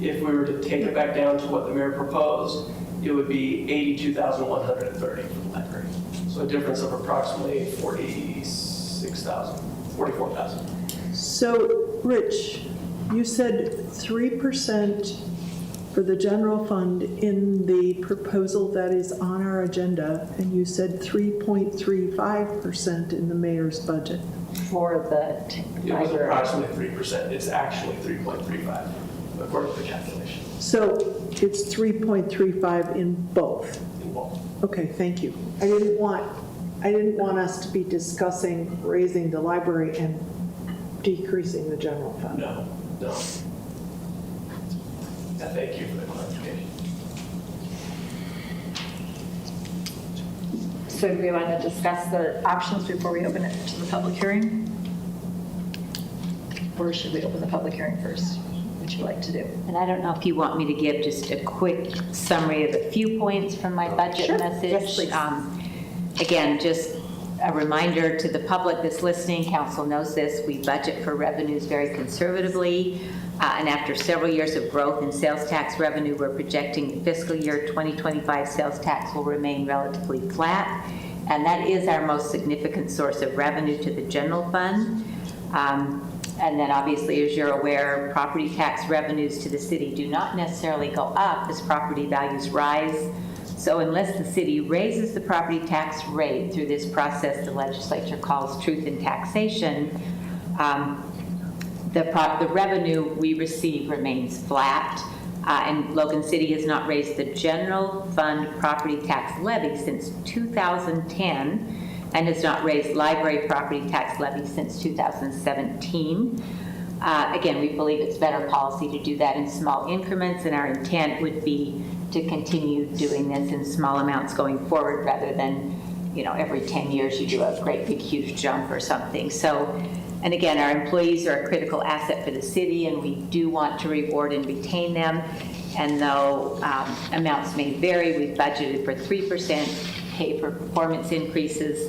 If we were to take it back down to what the mayor proposed, it would be $82,130 for the library. So a difference of approximately $44,000. So, Rich, you said 3% for the general fund in the proposal that is on our agenda, and you said 3.35% in the mayor's budget. For the It was approximately 3%. It's actually 3.35, according to the calculation. So it's 3.35 in both? In both. Okay, thank you. I didn't want us to be discussing raising the library and decreasing the general fund. No. Thank you for the clarification. So do we want to discuss the options before we open it to the public hearing? Or should we open the public hearing first? What would you like to do? And I don't know if you want me to give just a quick summary of a few points from my budget message. Yes, please. Again, just a reminder to the public that's listening, council knows this, we budget for revenues very conservatively. And after several years of growth in sales tax revenue, we're projecting the fiscal year 2025 sales tax will remain relatively flat. And that is our most significant source of revenue to the general fund. And then obviously, as you're aware, property tax revenues to the city do not necessarily go up as property values rise. So unless the city raises the property tax rate through this process the legislature calls truth in taxation, the revenue we receive remains flat. And Logan City has not raised the general fund property tax levy since 2010 and has not raised library property tax levy since 2017. Again, we believe it's better policy to do that in small increments, and our intent would be to continue doing this in small amounts going forward rather than, every 10 years you do a great big huge jump or something. So, and again, our employees are a critical asset for the city, and we do want to reward and retain them. And though amounts may vary, we've budgeted for 3% pay for performance increases.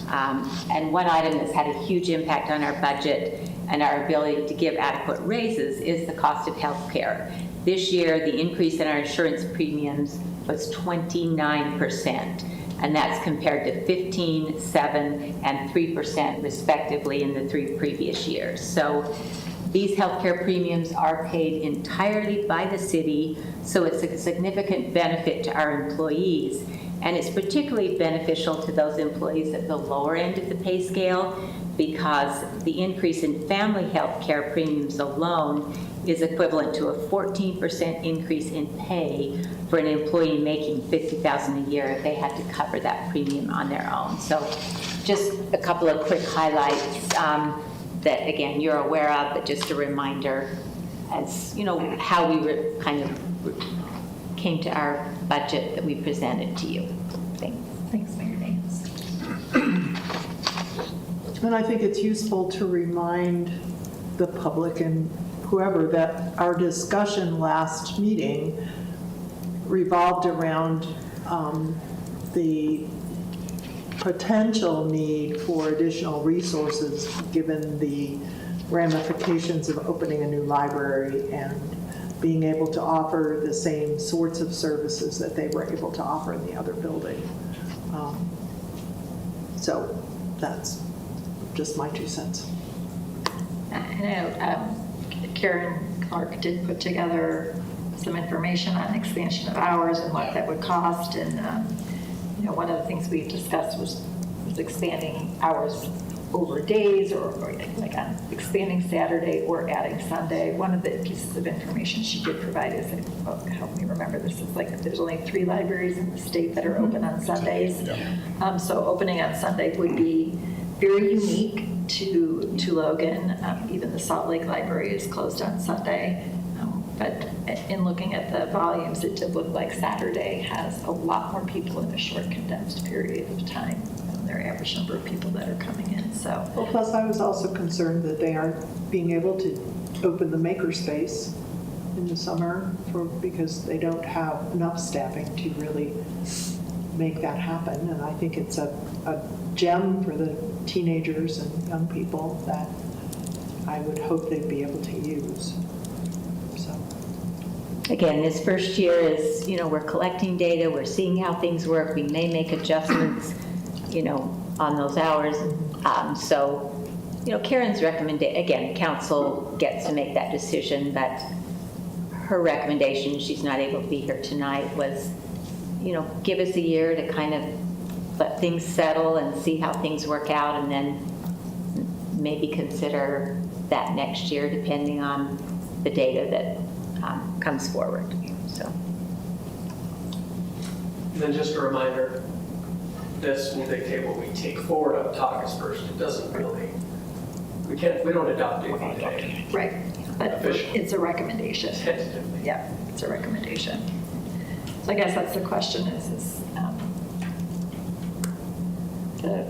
And one item that's had a huge impact on our budget and our ability to give adequate raises is the cost of health care. This year, the increase in our insurance premiums was 29%, and that's compared to 15%, 7%, and 3% respectively in the 3 previous years. So these healthcare premiums are paid entirely by the city, so it's a significant benefit to our employees. And it's particularly beneficial to those employees at the lower end of the pay scale because the increase in family health care premiums alone is equivalent to a 14% increase in pay for an employee making $50,000 a year if they had to cover that premium on their own. So just a couple of quick highlights that, again, you're aware of, but just a reminder as, how we came to our budget that we presented to you. Thanks, Mayor Daines. And I think it's useful to remind the public and whoever, that our discussion last meeting revolved around the potential need for additional resources given the ramifications of opening a new library and being able to offer the same sorts of services that they were able to offer in the other building. So that's just my 2 cents. I know Karen Clark did put together some information on expansion of hours and what that would cost. And, one of the things we discussed was expanding hours over days or like on expanding Saturday or adding Sunday. One of the pieces of information she did provide is, help me remember this, is like there's only 3 libraries in the state that are open on Sundays. So opening on Sunday would be very unique to Logan. Even the Salt Lake Library is closed on Sunday. But in looking at the volumes, it did look like Saturday has a lot more people in a short condensed period of time than their average number of people that are coming in. So, Well, plus I was also concerned that they aren't being able to open the makerspace in the summer because they don't have enough staffing to really make that happen. And I think it's a gem for the teenagers and young people that I would hope they'd be able to use. So. Again, this first year is, we're collecting data, we're seeing how things work, we may make adjustments, on those hours. So, Karen's recommendation, again, council gets to make that decision, but her recommendation, she's not able to be here tonight, was, give us a year to kind of let things settle and see how things work out, and then maybe consider that next year depending on the data that comes forward. So. And then just a reminder, this will dictate what we take forward up to August 1st. It doesn't really, we don't adopt anything today. right, but Official. it's a recommendation. Tentatively. Yeah, it's a recommendation. So I guess that's the question is the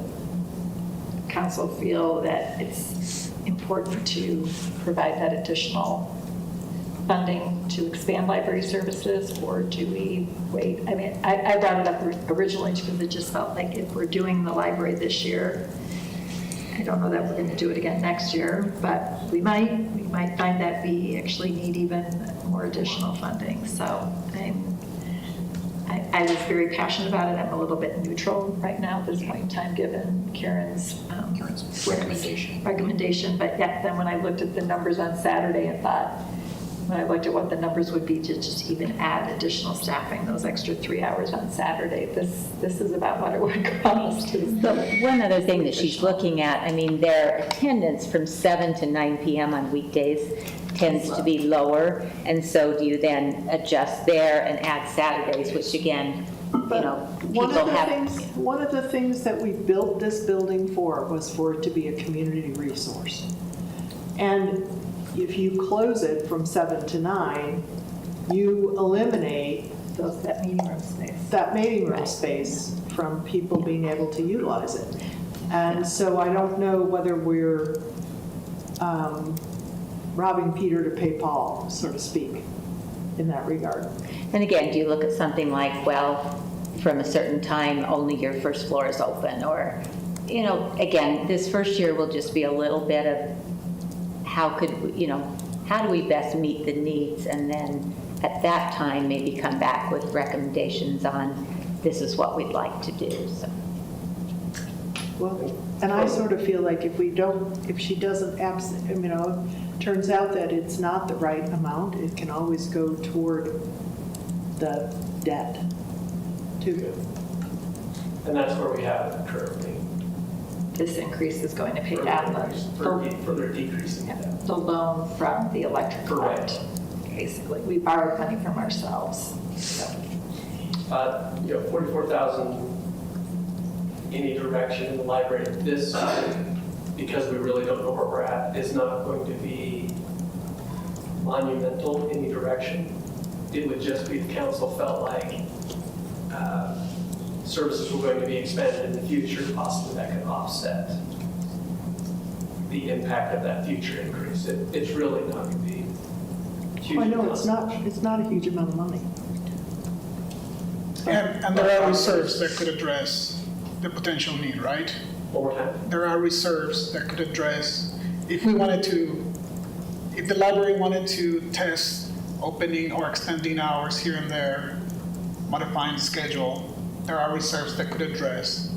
council feel that it's important to provide that additional funding to expand library services, or do we wait? I mean, I brought it up originally because it just felt like if we're doing the library this year, I don't know that we're going to do it again next year, but we might find that we actually need even more additional funding. So I was very passionate about it. I'm a little bit neutral right now at this point in time, given Karen's recommendation. But yeah, then when I looked at the numbers on Saturday and thought, when I looked at what the numbers would be to just even add additional staffing, those extra 3 hours on Saturday, this is about what it would cost. So one other thing that she's looking at, their attendance from 7 to 9 p.m. on weekdays tends to be lower, and so do you then adjust there and add Saturdays, which again, people have. One of the things that we built this building for was for it to be a community resource. And if you close it from 7 to 9, you eliminate that meeting room space. That meeting room space from people being able to utilize it. And so I don't know whether we're robbing Peter to pay Paul, so to speak, in that regard. And again, do you look at something like, well, from a certain time, only your first floor is open, or, again, this first year will just be a little bit of how could we, how do we best meet the needs, and then at that time maybe come back with recommendations on this is what we'd like to do. So. Well, and I sort of feel like if she doesn't, turns out that it's not the right amount, it can always go toward the debt too. And that's where we have it currently. This increase is going to pay down further decreasing the loan from the electric Correct. fund. Basically, we borrowed money from ourselves. So. 44,000 any direction in the library this year, because we really don't know where we're at, is not going to be monumental any direction. It would just be the council felt like services were going to be expanded in the future, possibly that could offset the impact of that future increase. It's really not going to be huge. I know, cost. it's not a huge amount of money. And there are reserves that could address the potential need, right? One more time. There are reserves that could address, if we wanted to, if the library wanted to test opening or extending hours here and there, modifying the schedule, there are reserves that could address.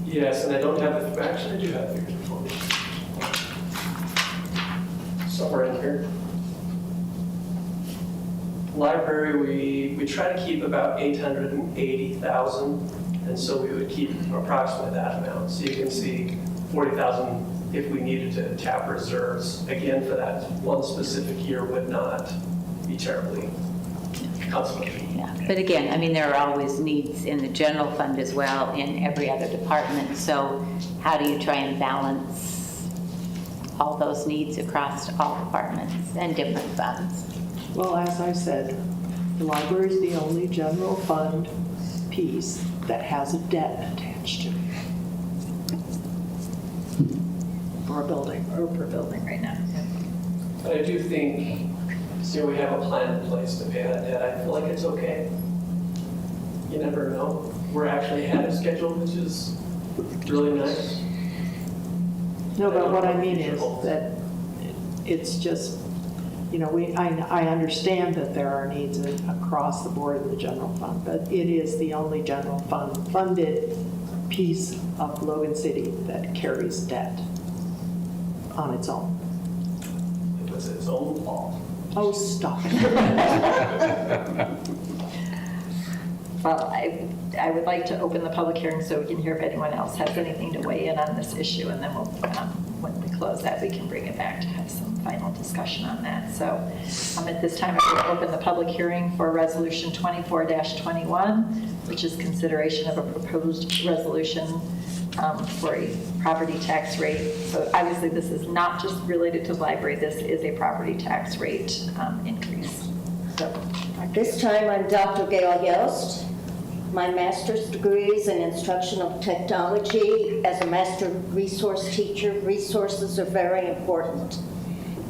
Yes, and I don't have the, actually, I do have figures before me. Somewhere in here. Library, we try to keep about 880,000, and so we would keep approximately that amount. So you can see 40,000 if we needed to tap reserves. Again, for that one specific year would not be terribly consequential. Yeah, but again, I mean, there are always needs in the general fund as well, in every other department. So how do you try and balance all those needs across all departments and different funds? Well, as I said, the library is the only general fund piece that has a debt attached to it. For a building, or per building right now. But I do think, so we have a plan in place to pay that debt. I feel like it's okay. You never know. We're actually ahead of schedule, which is really nice. No, but what I mean is that it's just, you know, I understand that there are needs across the board in the general fund, but it is the only general fund funded piece of Logan City that carries debt on its own. It was its own fault. Oh, stop it. Well, I would like to open the public hearing so we can hear if anyone else has anything to weigh in on this issue, and then we'll, when we close that, we can bring it back to have some final discussion on that. So at this time, I will open the public hearing for Resolution 24-21, which is consideration of a proposed resolution for a property tax rate. So obviously, this is not just related to the library. This is a property tax rate increase. So, This time, I'm Dr. Gail Yost. My master's degree is in instructional technology. As a master resource teacher, resources are very important.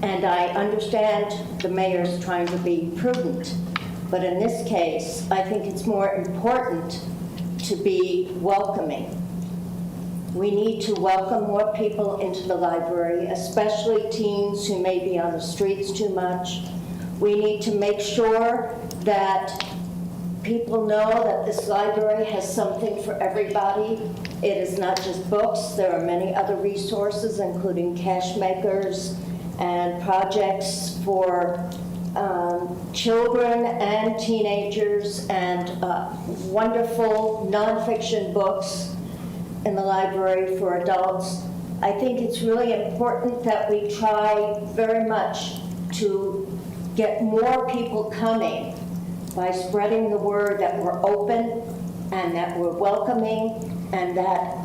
And I understand the mayor's trying to be prudent, but in this case, I think it's more important to be welcoming. We need to welcome more people into the library, especially teens who may be on the streets too much. We need to make sure that people know that this library has something for everybody. It is not just books. There are many other resources, including cash makers and projects for children and teenagers, and wonderful nonfiction books in the library for adults. I think it's really important that we try very much to get more people coming by spreading the word that we're open and that we're welcoming and that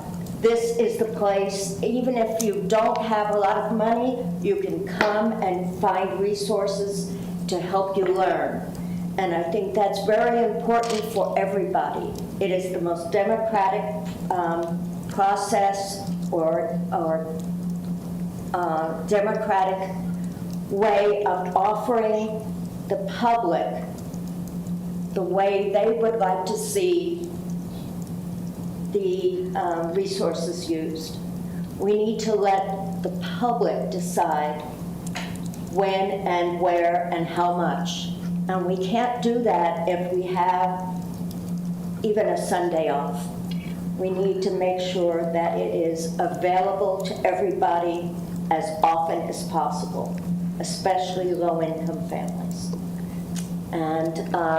this is the place. Even if you don't have a lot of money, you can come and find resources to help you learn. And I think that's very important for everybody. It is the most democratic process or democratic way of offering the public the way they would like to see the resources used. We need to let the public decide when and where and how much. And we can't do that if we have even a Sunday off. We need to make sure that it is available to everybody as often as possible, especially low-income families. And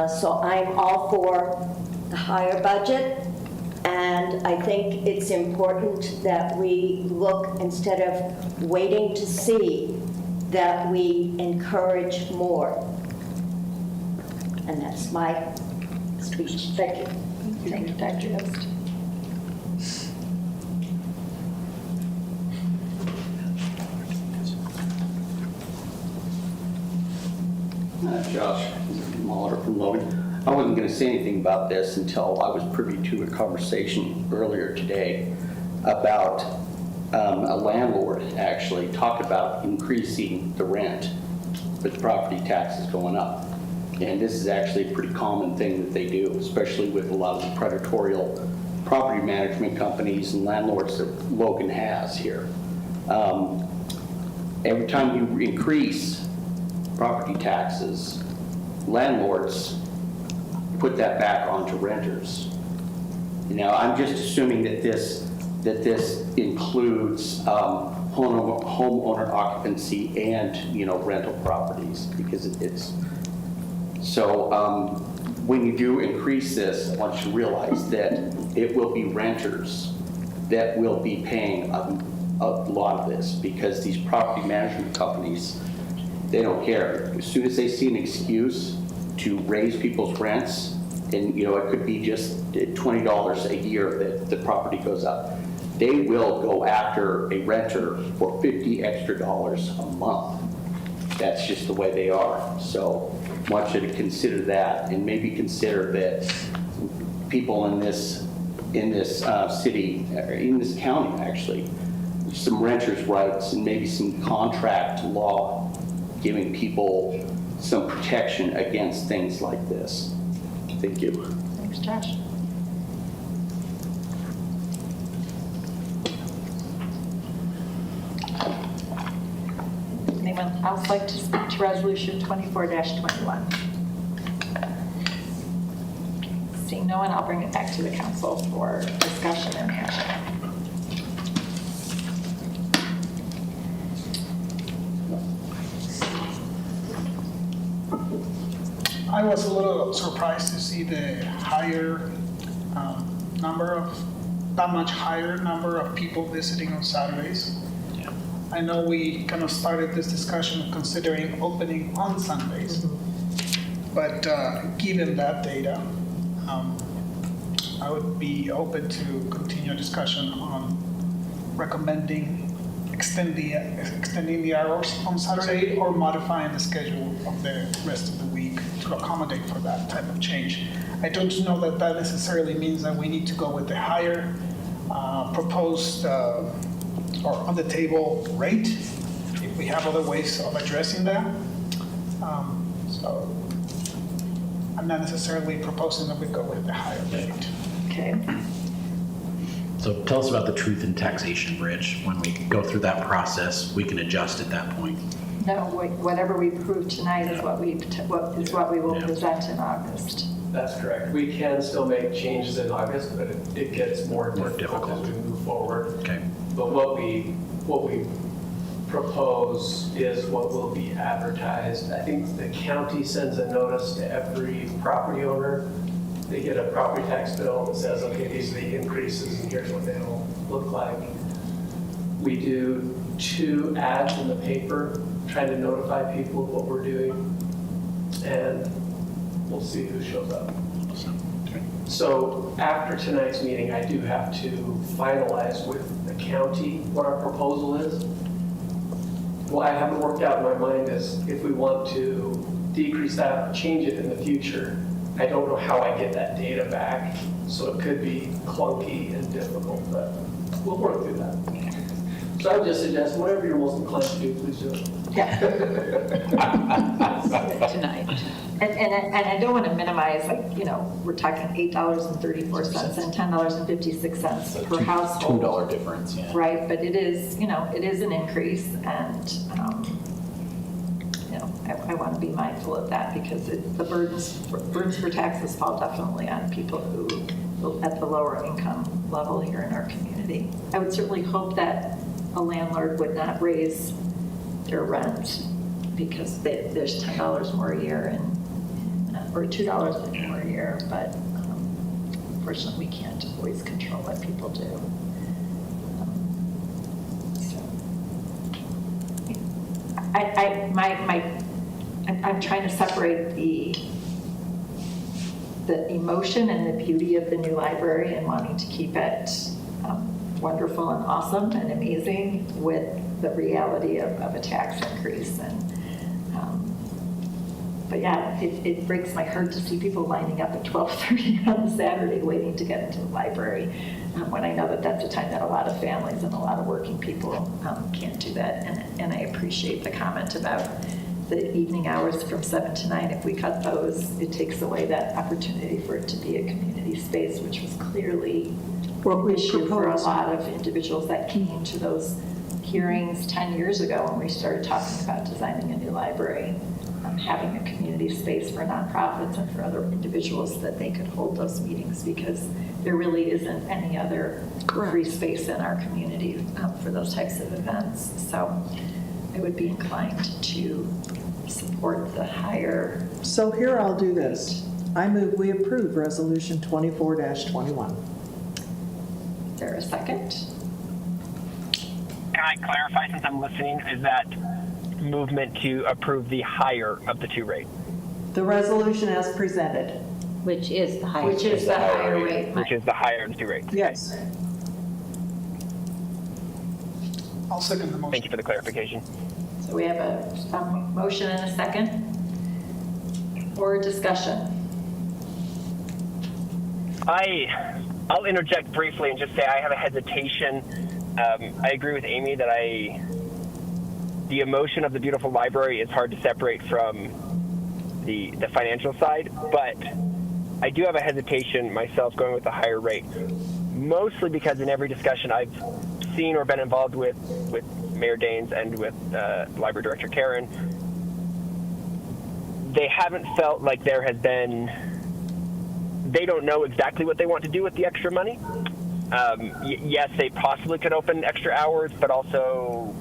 so I'm all for the higher budget, and I think it's important that we look, instead of waiting to see, that we encourage more. And that's my speech. Thank you. thank you, Dr. Yost. Josh Mahler from Logan. I wasn't going to say anything about this until I was privy to a conversation earlier today about a landlord actually talked about increasing the rent with property taxes going up. And this is actually a pretty common thing that they do, especially with a lot of the predatory property management companies and landlords that Logan has here. Every time you increase property taxes, landlords put that back onto renters. Now, I'm just assuming that this includes homeowner occupancy and, rental properties, because it's, so when you do increase this, I want you to realize that it will be renters that will be paying a lot of this, because these property management companies, they don't care. As soon as they see an excuse to raise people's rents, and it could be just $20 a year that the property goes up, they will go after a renter for $50 extra a month. That's just the way they are. So I want you to consider that, and maybe consider that people in this city, or in this county actually, some renters' rights and maybe some contract law giving people some protection against things like this. Thank you. Thanks, Josh. Anyone else like to speak to Resolution 24-21? Seeing no one, I'll bring it back to the council for discussion and action. I was a little surprised to see the higher that much higher number of people visiting on Saturdays. Yeah. I know we kind of started this discussion considering opening on Sundays, but given that data, I would be open to continue a discussion on recommending extending the hours on Saturday or modifying the schedule of the rest of the week to accommodate for that type of change. I don't know that that necessarily means that we need to go with the higher proposed or on the table rate, if we have other ways of addressing that. So I'm not necessarily proposing that we go with the higher rate. Okay. So tell us about the truth in taxation bridge. When we go through that process, we can adjust at that point. No, whatever we approve tonight is what we will present in August. That's correct. We can still make changes in August, but it gets more difficult as we move forward. Okay. But what we propose is what will be advertised. I think the county sends a notice to every property owner. They get a property tax bill that says, okay, these are the increases and here's what they'll look like. We do 2 ads in the paper trying to notify people of what we're doing, and we'll see who shows up. So after tonight's meeting, I do have to finalize with the county what our proposal is. What I haven't worked out in my mind is if we want to decrease that or change it in the future. I don't know how I get that data back, so it could be clunky and difficult, but we'll work through that. So I would just suggest whatever you're most inclined to do, please do it. Yeah. Tonight. And I don't want to minimize, we're talking $8.34 and $10.56 per household. $2 difference, yeah. Right, but it is an increase, and, I want to be mindful of that, because the burdens for taxes fall definitely on people who at the lower income level here in our community. I would certainly hope that a landlord would not raise their rent because there's $10 more a year or $2 more a year, but unfortunately we can't always control what people do. I'm trying to separate the emotion and the beauty of the new library and wanting to keep it wonderful and awesome and amazing with the reality of a tax increase. And but yeah, it breaks my heart to see people lining up at 12:30 on Saturday waiting to get into the library, when I know that that's a time that a lot of families and a lot of working people can't do that. And I appreciate the comment about the evening hours from 7 to 9, if we cut those, it takes away that opportunity for it to be a community space, which was clearly an issue for a lot of individuals that came to those hearings 10 years ago when we started talking about designing a new library, having a community space for nonprofits and for other individuals that they could hold those meetings, because there really isn't any other free space in our community for those types of events. So I would be inclined to support the higher. So here, I'll do this. I move we approve Resolution 24-21. Is there a second? Can I clarify, since I'm listening, is that movement to approve the higher of the two rates? The resolution as presented. Which is the highest. Which is the higher rate. Which is the higher of the two rates. Yes. I'll second the motion. Thank you for the clarification. So we have a motion and a second. Or discussion? I'll interject briefly and just say I have a hesitation. I agree with Amy that the emotion of the beautiful library is hard to separate from the financial side, but I do have a hesitation myself going with the higher rate, mostly because in every discussion I've seen or been involved with Mayor Daines and with Library Director Karen, they haven't felt like there has been, they don't know exactly what they want to do with the extra money. Yes, they possibly could open extra hours, but also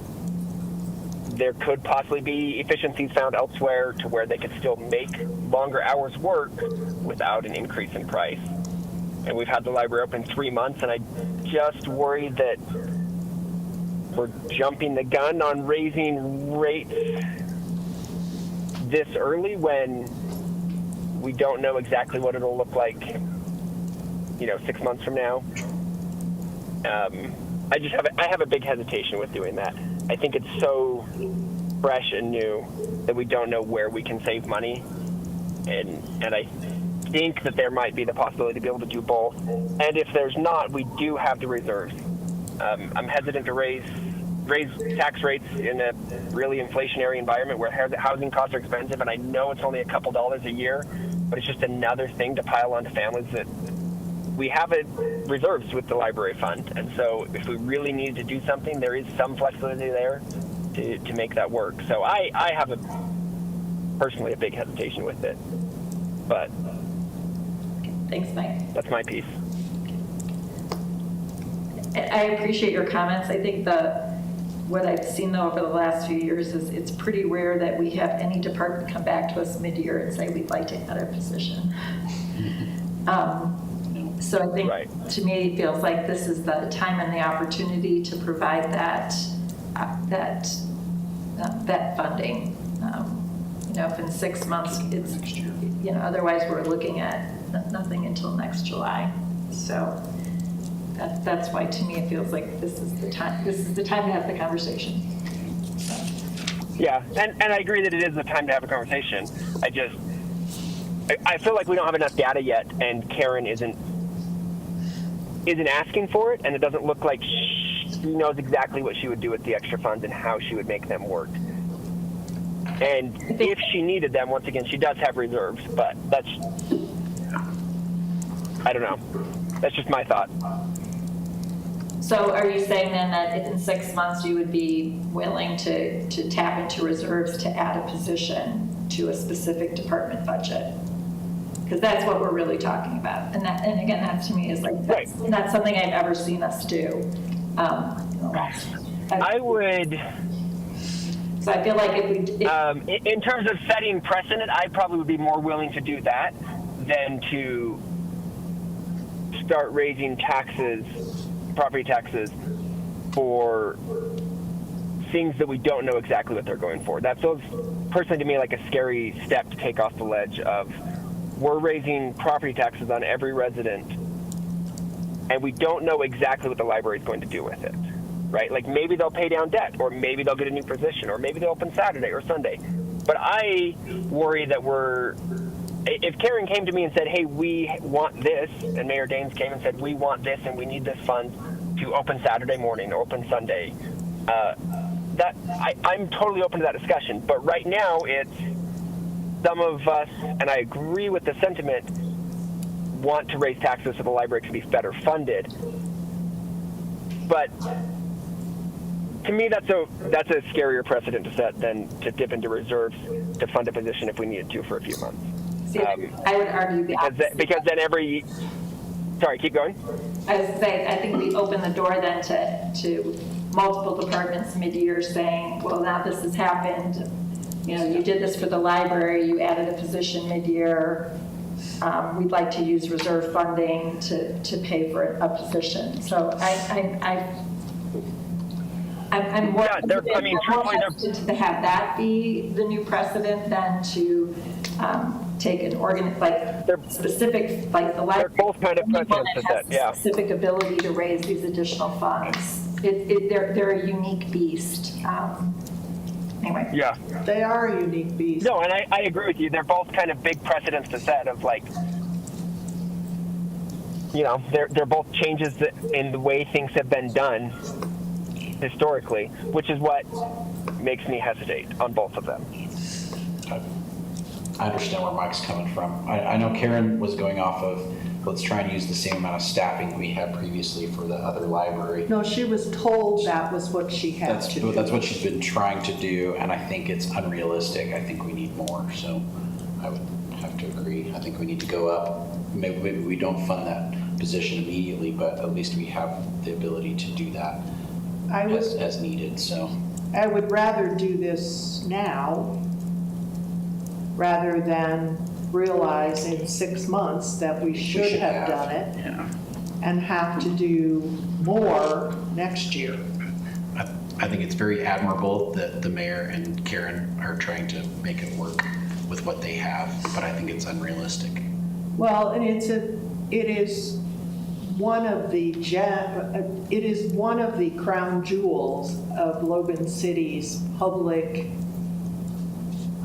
there could possibly be efficiencies found elsewhere to where they could still make longer hours work without an increase in price. And we've had the library open 3 months, and I just worry that we're jumping the gun on raising rates this early when we don't know exactly what it'll look like, 6 months from now. I have a big hesitation with doing that. I think it's so fresh and new that we don't know where we can save money, and I think that there might be the possibility to be able to do both. And if there's not, we do have the reserves. I'm hesitant to raise tax rates in a really inflationary environment where housing costs are expensive, and I know it's only a couple dollars a year, but it's just another thing to pile onto families that we have reserves with the library fund. And so if we really needed to do something, there is some flexibility there to make that work. So I have personally a big hesitation with it, but Thanks, Mike. that's my piece. I appreciate your comments. I think what I've seen though over the last few years is it's pretty rare that we have any department come back to us mid-year and say we'd like to add a position. So I think to me it feels like this is the time and the opportunity to provide that funding. If in 6 months it's otherwise we're looking at nothing until next July. So that's why to me it feels like this is the time. This is the time to have the conversation. Yeah, and I agree that it is the time to have a conversation. I feel like we don't have enough data yet, and Karen isn't asking for it, and it doesn't look like she knows exactly what she would do with the extra funds and how she would make them work. And if she needed them, once again, she does have reserves, but I don't know. That's just my thought. So are you saying then that if in 6 months you would be willing to tap into reserves to add a position to a specific department budget? Because that's what we're really talking about. And again, that to me is like, that's not something I've ever seen us do. I would. So I feel like if we. In terms of setting precedent, I probably would be more willing to do that than to start raising property taxes for things that we don't know exactly what they're going for. That feels personally to me like a scary step to take off the ledge of, we're raising property taxes on every resident, and we don't know exactly what the library is going to do with it, right? Like maybe they'll pay down debt, or maybe they'll get a new position, or maybe they'll open Saturday or Sunday. But I worry that if Karen came to me and said, hey, we want this, and Mayor Daines came and said, we want this and we need this fund to open Saturday morning or open Sunday, I'm totally open to that discussion. But right now, it's some of us, and I agree with the sentiment, want to raise taxes so the library can be better funded. But to me, that's a scarier precedent to set than to dip into reserves to fund a position if we needed to for a few months. See, I would argue the opposite. Because then sorry, keep going. I was saying, I think we open the door then to multiple departments mid-year saying, well, now this has happened. You know, you did this for the library, you added a position mid-year. We'd like to use reserve funding to pay for a position. So I'm more interested to have that be the new precedent than to take an specific, like the library. They're both kind of precedents to set, yeah. Specific ability to raise these additional funds. They're a unique beast. Anyway. Yeah. They are a unique beast. No, and I agree with you. They're both kind of big precedents to set of like, you know, they're both changes in the way things have been done historically, which is what makes me hesitate on both of them. I understand where Mike's coming from. I know Karen was going off of, let's try and use the same amount of staffing we had previously for the other library. No, she was told that was what she had to do. That's what she's been trying to do, and I think it's unrealistic. I think we need more, so I would have to agree. I think we need to go up. Maybe we don't fund that position immediately, but at least we have the ability to do that as needed, so. I would rather do this now rather than realize in 6 months that we should have done it and have to do more next year. I think it's very admirable that the mayor and Karen are trying to make it work with what they have, but I think it's unrealistic. Well, and it is one of the crown jewels of Logan City's public.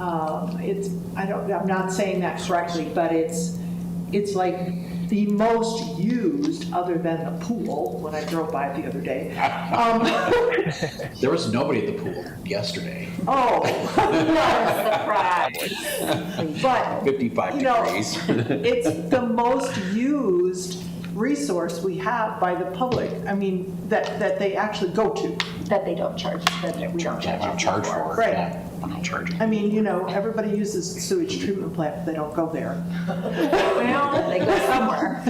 I'm not saying that correctly, but it's like the most used, other than the pool, when I drove by the other day. There was nobody at the pool yesterday. Oh, what a surprise. But, 55 degrees. It's the most used resource we have by the public. I mean, that they actually go to. That they don't charge, that we don't charge for. Right. Yeah, I'm not charging. I mean, you know, everybody uses the sewage treatment plant, but they don't go there. Well, they go somewhere.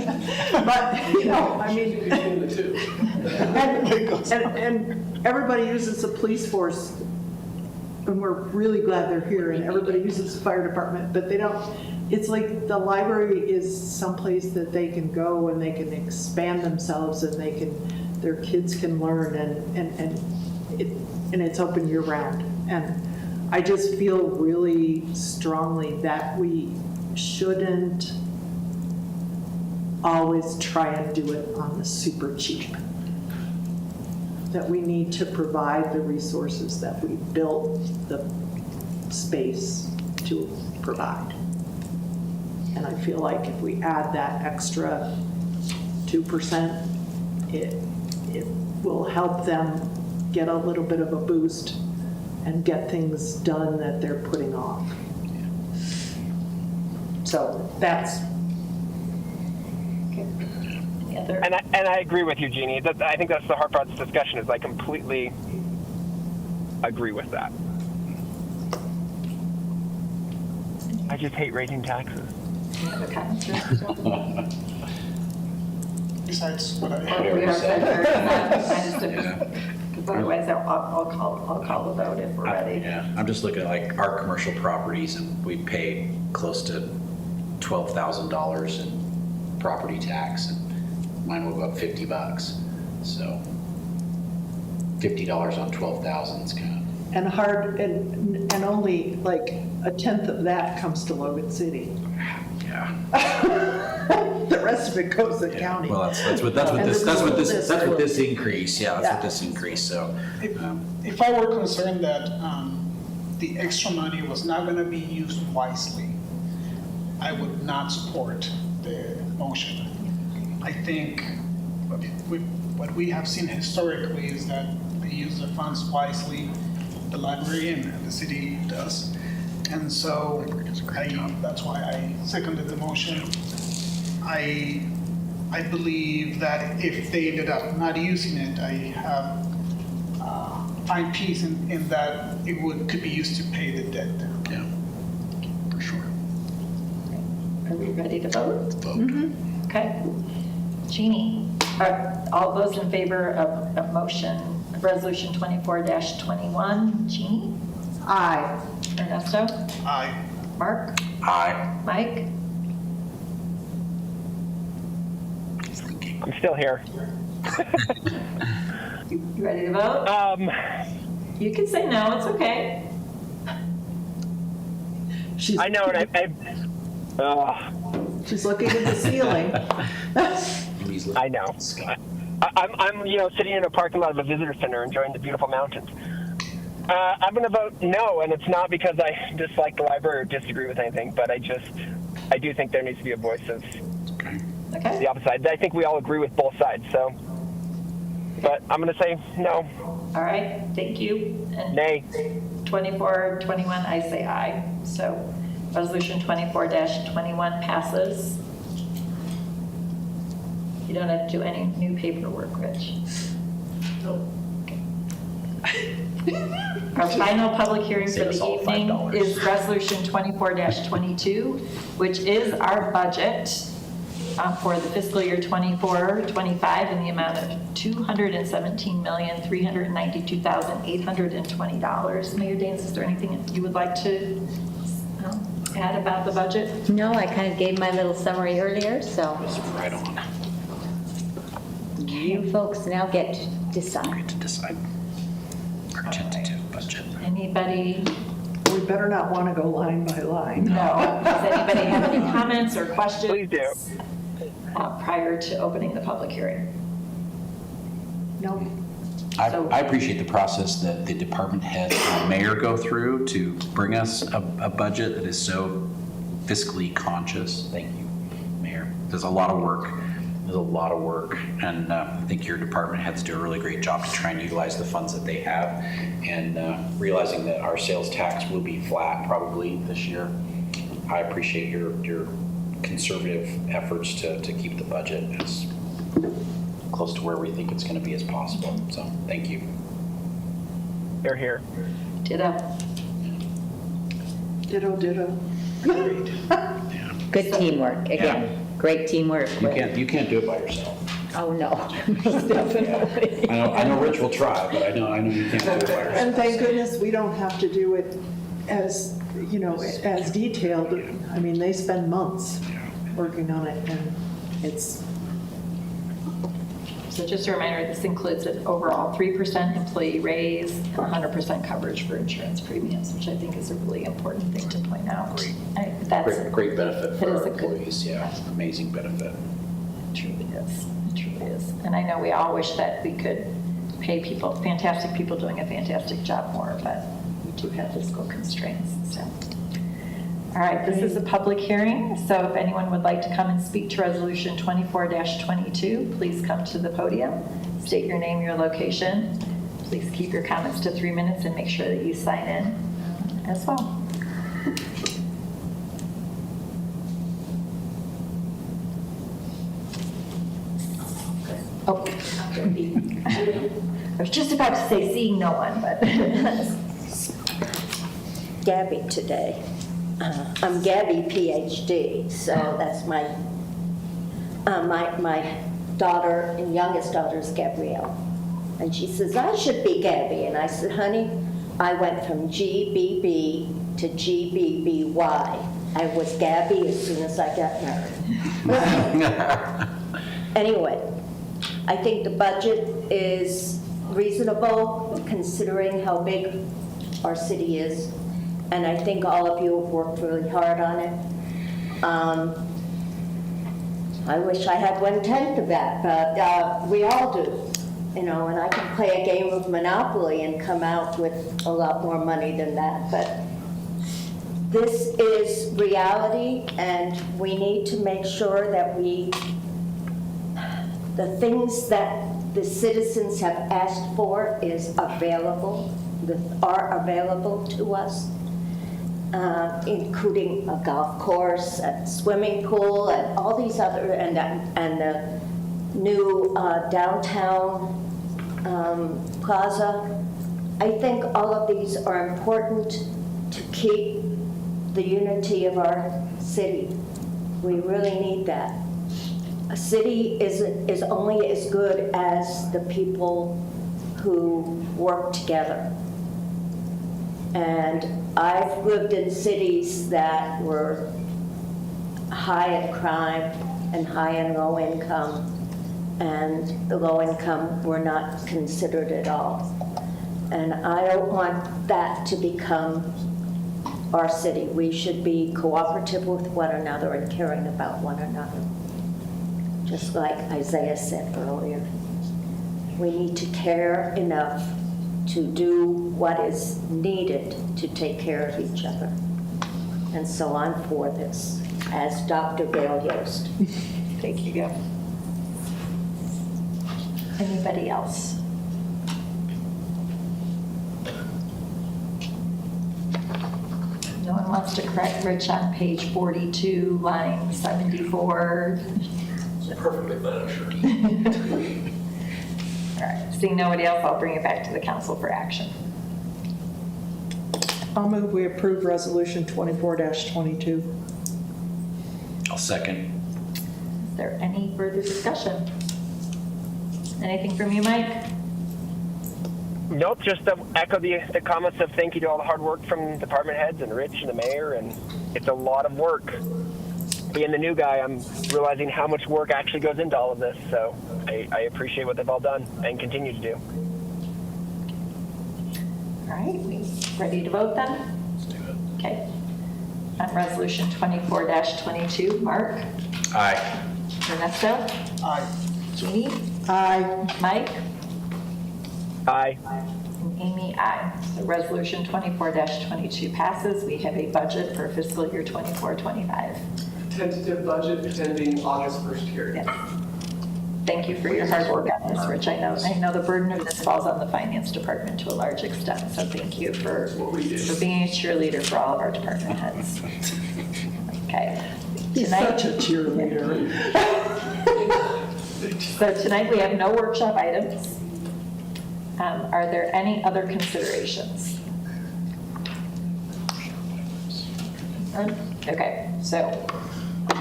But, you know, I mean, between the two. And everybody uses the police force, and we're really glad they're here, and everybody uses the fire department, but they don't. It's like the library is someplace that they can go and they can expand themselves and their kids can learn and it's open year round. And I just feel really strongly that we shouldn't always try and do it on the super cheap. That we need to provide the resources that we built the space to provide. And I feel like if we add that extra 2%, it will help them get a little bit of a boost and get things done that they're putting off. So that's. And I agree with you, Jeannie. I think that's the hard part of this discussion is I completely agree with that. I just hate raising taxes. Besides what otherwise I'll call the vote if we're ready. Yeah, I'm just looking at like our commercial properties and we pay close to $12,000 in property tax and mine will go up $50. So $50 on 12,000 is kind of. And hard, and only like a tenth of that comes to Logan City. Yeah. The rest of it goes to the county. Well, that's what this increase. Yeah, that's what this increase. So, if I were concerned that the extra money was not going to be used wisely, I would not support the motion. I think what we have seen historically is that the we use the funds wisely, the library and the city does. And so that's why I seconded the motion. I believe that if they ended up not using it, I have find peace in that it could be used to pay the debt down. Yeah, for sure. Are we ready to vote? Vote. Okay. Jeannie, are all those in favor of resolution 24-21? Jeannie? Aye. Ernesto? Aye. Mark? Aye. Mike? I'm still here. You ready to vote? You can say no, it's okay. She's, I know, and she's looking at the ceiling. I know. I'm sitting in a parking lot of a visitor center enjoying the beautiful mountains. I'm going to vote no, and it's not because I dislike the library or disagree with anything, but I do think there needs to be a voice of Okay. the opposite side. I think we all agree with both sides, so. But I'm going to say no. All right, thank you. And Nay. 24-21, I say aye. So resolution 24-21 passes. You don't have to do any new paperwork, Rich. Our final public hearing for the evening is resolution 24-22, which is our budget for the fiscal year 24-25 in the amount of $217,392,820. Mayor Daines, is there anything you would like to add about the budget? No, I kind of gave my little summary earlier, so Right on. you folks now get to decide. Great to decide our tentative budget. Anybody? We better not want to go line by line. No. Does anybody have any comments or questions? Please do. Prior to opening the public hearing? No. I appreciate the process that the department head and mayor go through to bring us a budget that is so fiscally conscious. Thank you, Mayor. There's a lot of work. And I think your department heads do a really great job to try and utilize the funds that they have, and realizing that our sales tax will be flat probably this year. I appreciate your conservative efforts to keep the budget as close to where we think it's going to be as possible. So thank you. You're here. Ditto. Ditto, ditto. Good teamwork, again, great teamwork. You can't do it by yourself. Oh, no, most definitely. I know Rich will try, but I know you can't do it by yourself. And thank goodness we don't have to do it as, as detailed. I mean, they spend months working on it, and it's. So just a reminder, this includes an overall 3% employee raise and 100% coverage for insurance premiums, which I think is a really important thing to point out. Great benefit It for is our a good- employees, yeah, amazing benefit. It truly is. It truly is. And I know we all wish that we could pay people, fantastic people doing a fantastic job more, but we do have fiscal constraints, so. All right, this is a public hearing, so if anyone would like to come and speak to resolution 24-22, please come to the podium, state your name, your location. Please keep your comments to 3 minutes and make sure that you sign in as well. Oh, I was just about to say seeing no one, but. Gabby today. I'm Gabby, PhD, so that's my daughter and youngest daughter is Gabrielle. And she says, I should be Gabby. And I said, honey, I went from GBB to GBBY. I was Gabby as soon as I got married. Anyway, I think the budget is reasonable considering how big our city is. And I think all of you have worked really hard on it. I wish I had 1/10 of that, but we all do. And I can play a game of Monopoly and come out with a lot more money than that. But this is reality, and we need to make sure that the things that the citizens have asked for is available, that are available to us, including a golf course, a swimming pool, and all these other, and the new downtown plaza. I think all of these are important to keep the unity of our city. We really need that. A city is only as good as the people who work together. And I've lived in cities that were high in crime and high in low income, and the low income were not considered at all. And I don't want that to become our city. We should be cooperative with one another and caring about one another. Just like Isaiah said earlier, we need to care enough to do what is needed to take care of each other. And so I'm for this, as Dr. Gail Yost. Thank you, Gail. Anybody else? No one wants to correct Rich on page 42, line 74. Perfectly fine, sure. All right, seeing nobody else, I'll bring it back to the council for action. I'll move we approve resolution 24-22. I'll second. Is there any further discussion? Anything from you, Mike? Nope, just to echo the comments of thank you to all the hard work from department heads and Rich and the mayor, and it's a lot of work. Being the new guy, I'm realizing how much work actually goes into all of this, so I appreciate what they've all done and continue to do. All right, we ready to vote then? Let's do it. Okay. On resolution 24-22, Mark? Aye. Ernesto? Aye. Jeannie? Aye. Mike? Aye. And Amy, aye. So resolution 24-22 passes. We have a budget for fiscal year 24-25. Tentative budget pending August 1st hearing. Yes. Thank you for your hard work on this, Rich. I know the burden of this falls on the finance department to a large extent, so thank you for being a cheerleader for all of our department heads. Okay. He's such a cheerleader. So tonight we have no workshop items. Are there any other considerations? None? Okay, so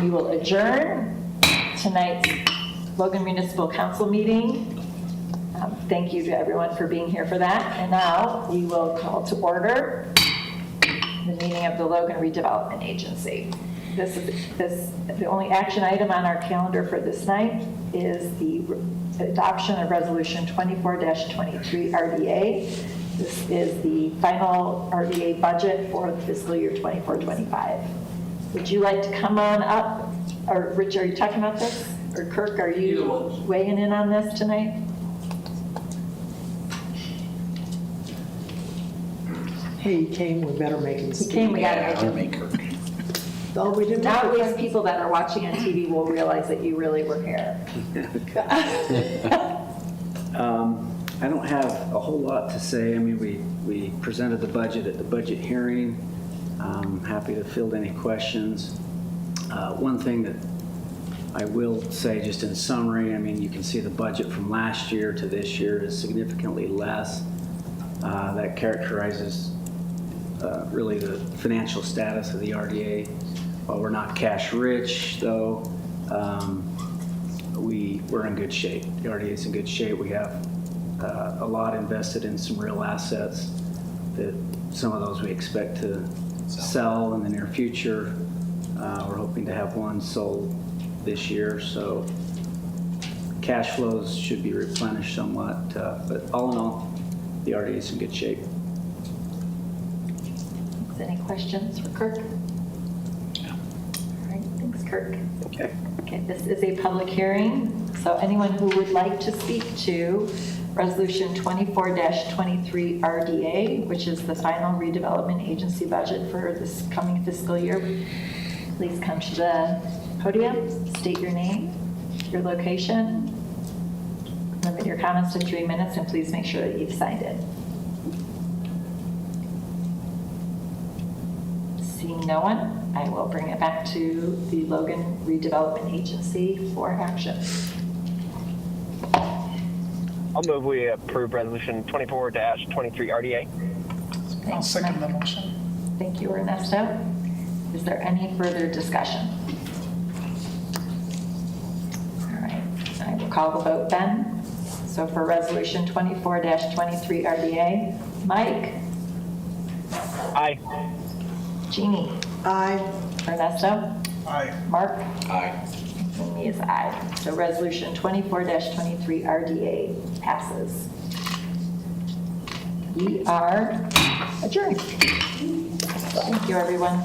we will adjourn tonight's Logan Municipal Council meeting. Thank you to everyone for being here for that. And now we will call to order the meeting of the Logan Redevelopment Agency. The only action item on our calendar for this night is the adoption of resolution 24-23 RDA. This is the final RDA budget for the fiscal year 24-25. Would you like to come on up? Or Rich, are you talking about this? Or Kirk, are you weighing in on this tonight? He came, we better make him He speak. came, we got to Make her. Oh, we didn't. Now at least people that are watching on TV will realize that you really were here. I don't have a whole lot to say. I mean, we presented the budget at the budget hearing. I'm happy to field any questions. One thing that I will say just in summary, I mean, you can see the budget from last year to this year is significantly less. That characterizes really the financial status of the RDA. While we're not cash rich, though, we're in good shape. The RDA is in good shape. We have a lot invested in some real assets that some of those we expect to sell in the near future. We're hoping to have one sold this year, so cash flows should be replenished somewhat. But all in all, the RDA is in good shape. Any questions for Kirk? All right, thanks, Kirk. Okay. Okay, this is a public hearing, so anyone who would like to speak to Resolution 24-23 RDA, which is the final redevelopment agency budget for this coming fiscal year, please come to the podium, state your name, your location, and Limit your comments to 3 minutes, and please make sure that you've signed it. Seeing no one, I will bring it back to the Logan Redevelopment Agency for action. I'll move we approve resolution 24-23 RDA. I'll second the motion. Thank you, Ernesto. Is there any further discussion? All right, I will call the vote then. So for resolution 24-23 RDA, Mike? Aye. Jeannie? Aye. Ernesto? Aye. Mark? Aye. And me is aye. So resolution 24-23 RDA passes. We are adjourned. Thank you, everyone.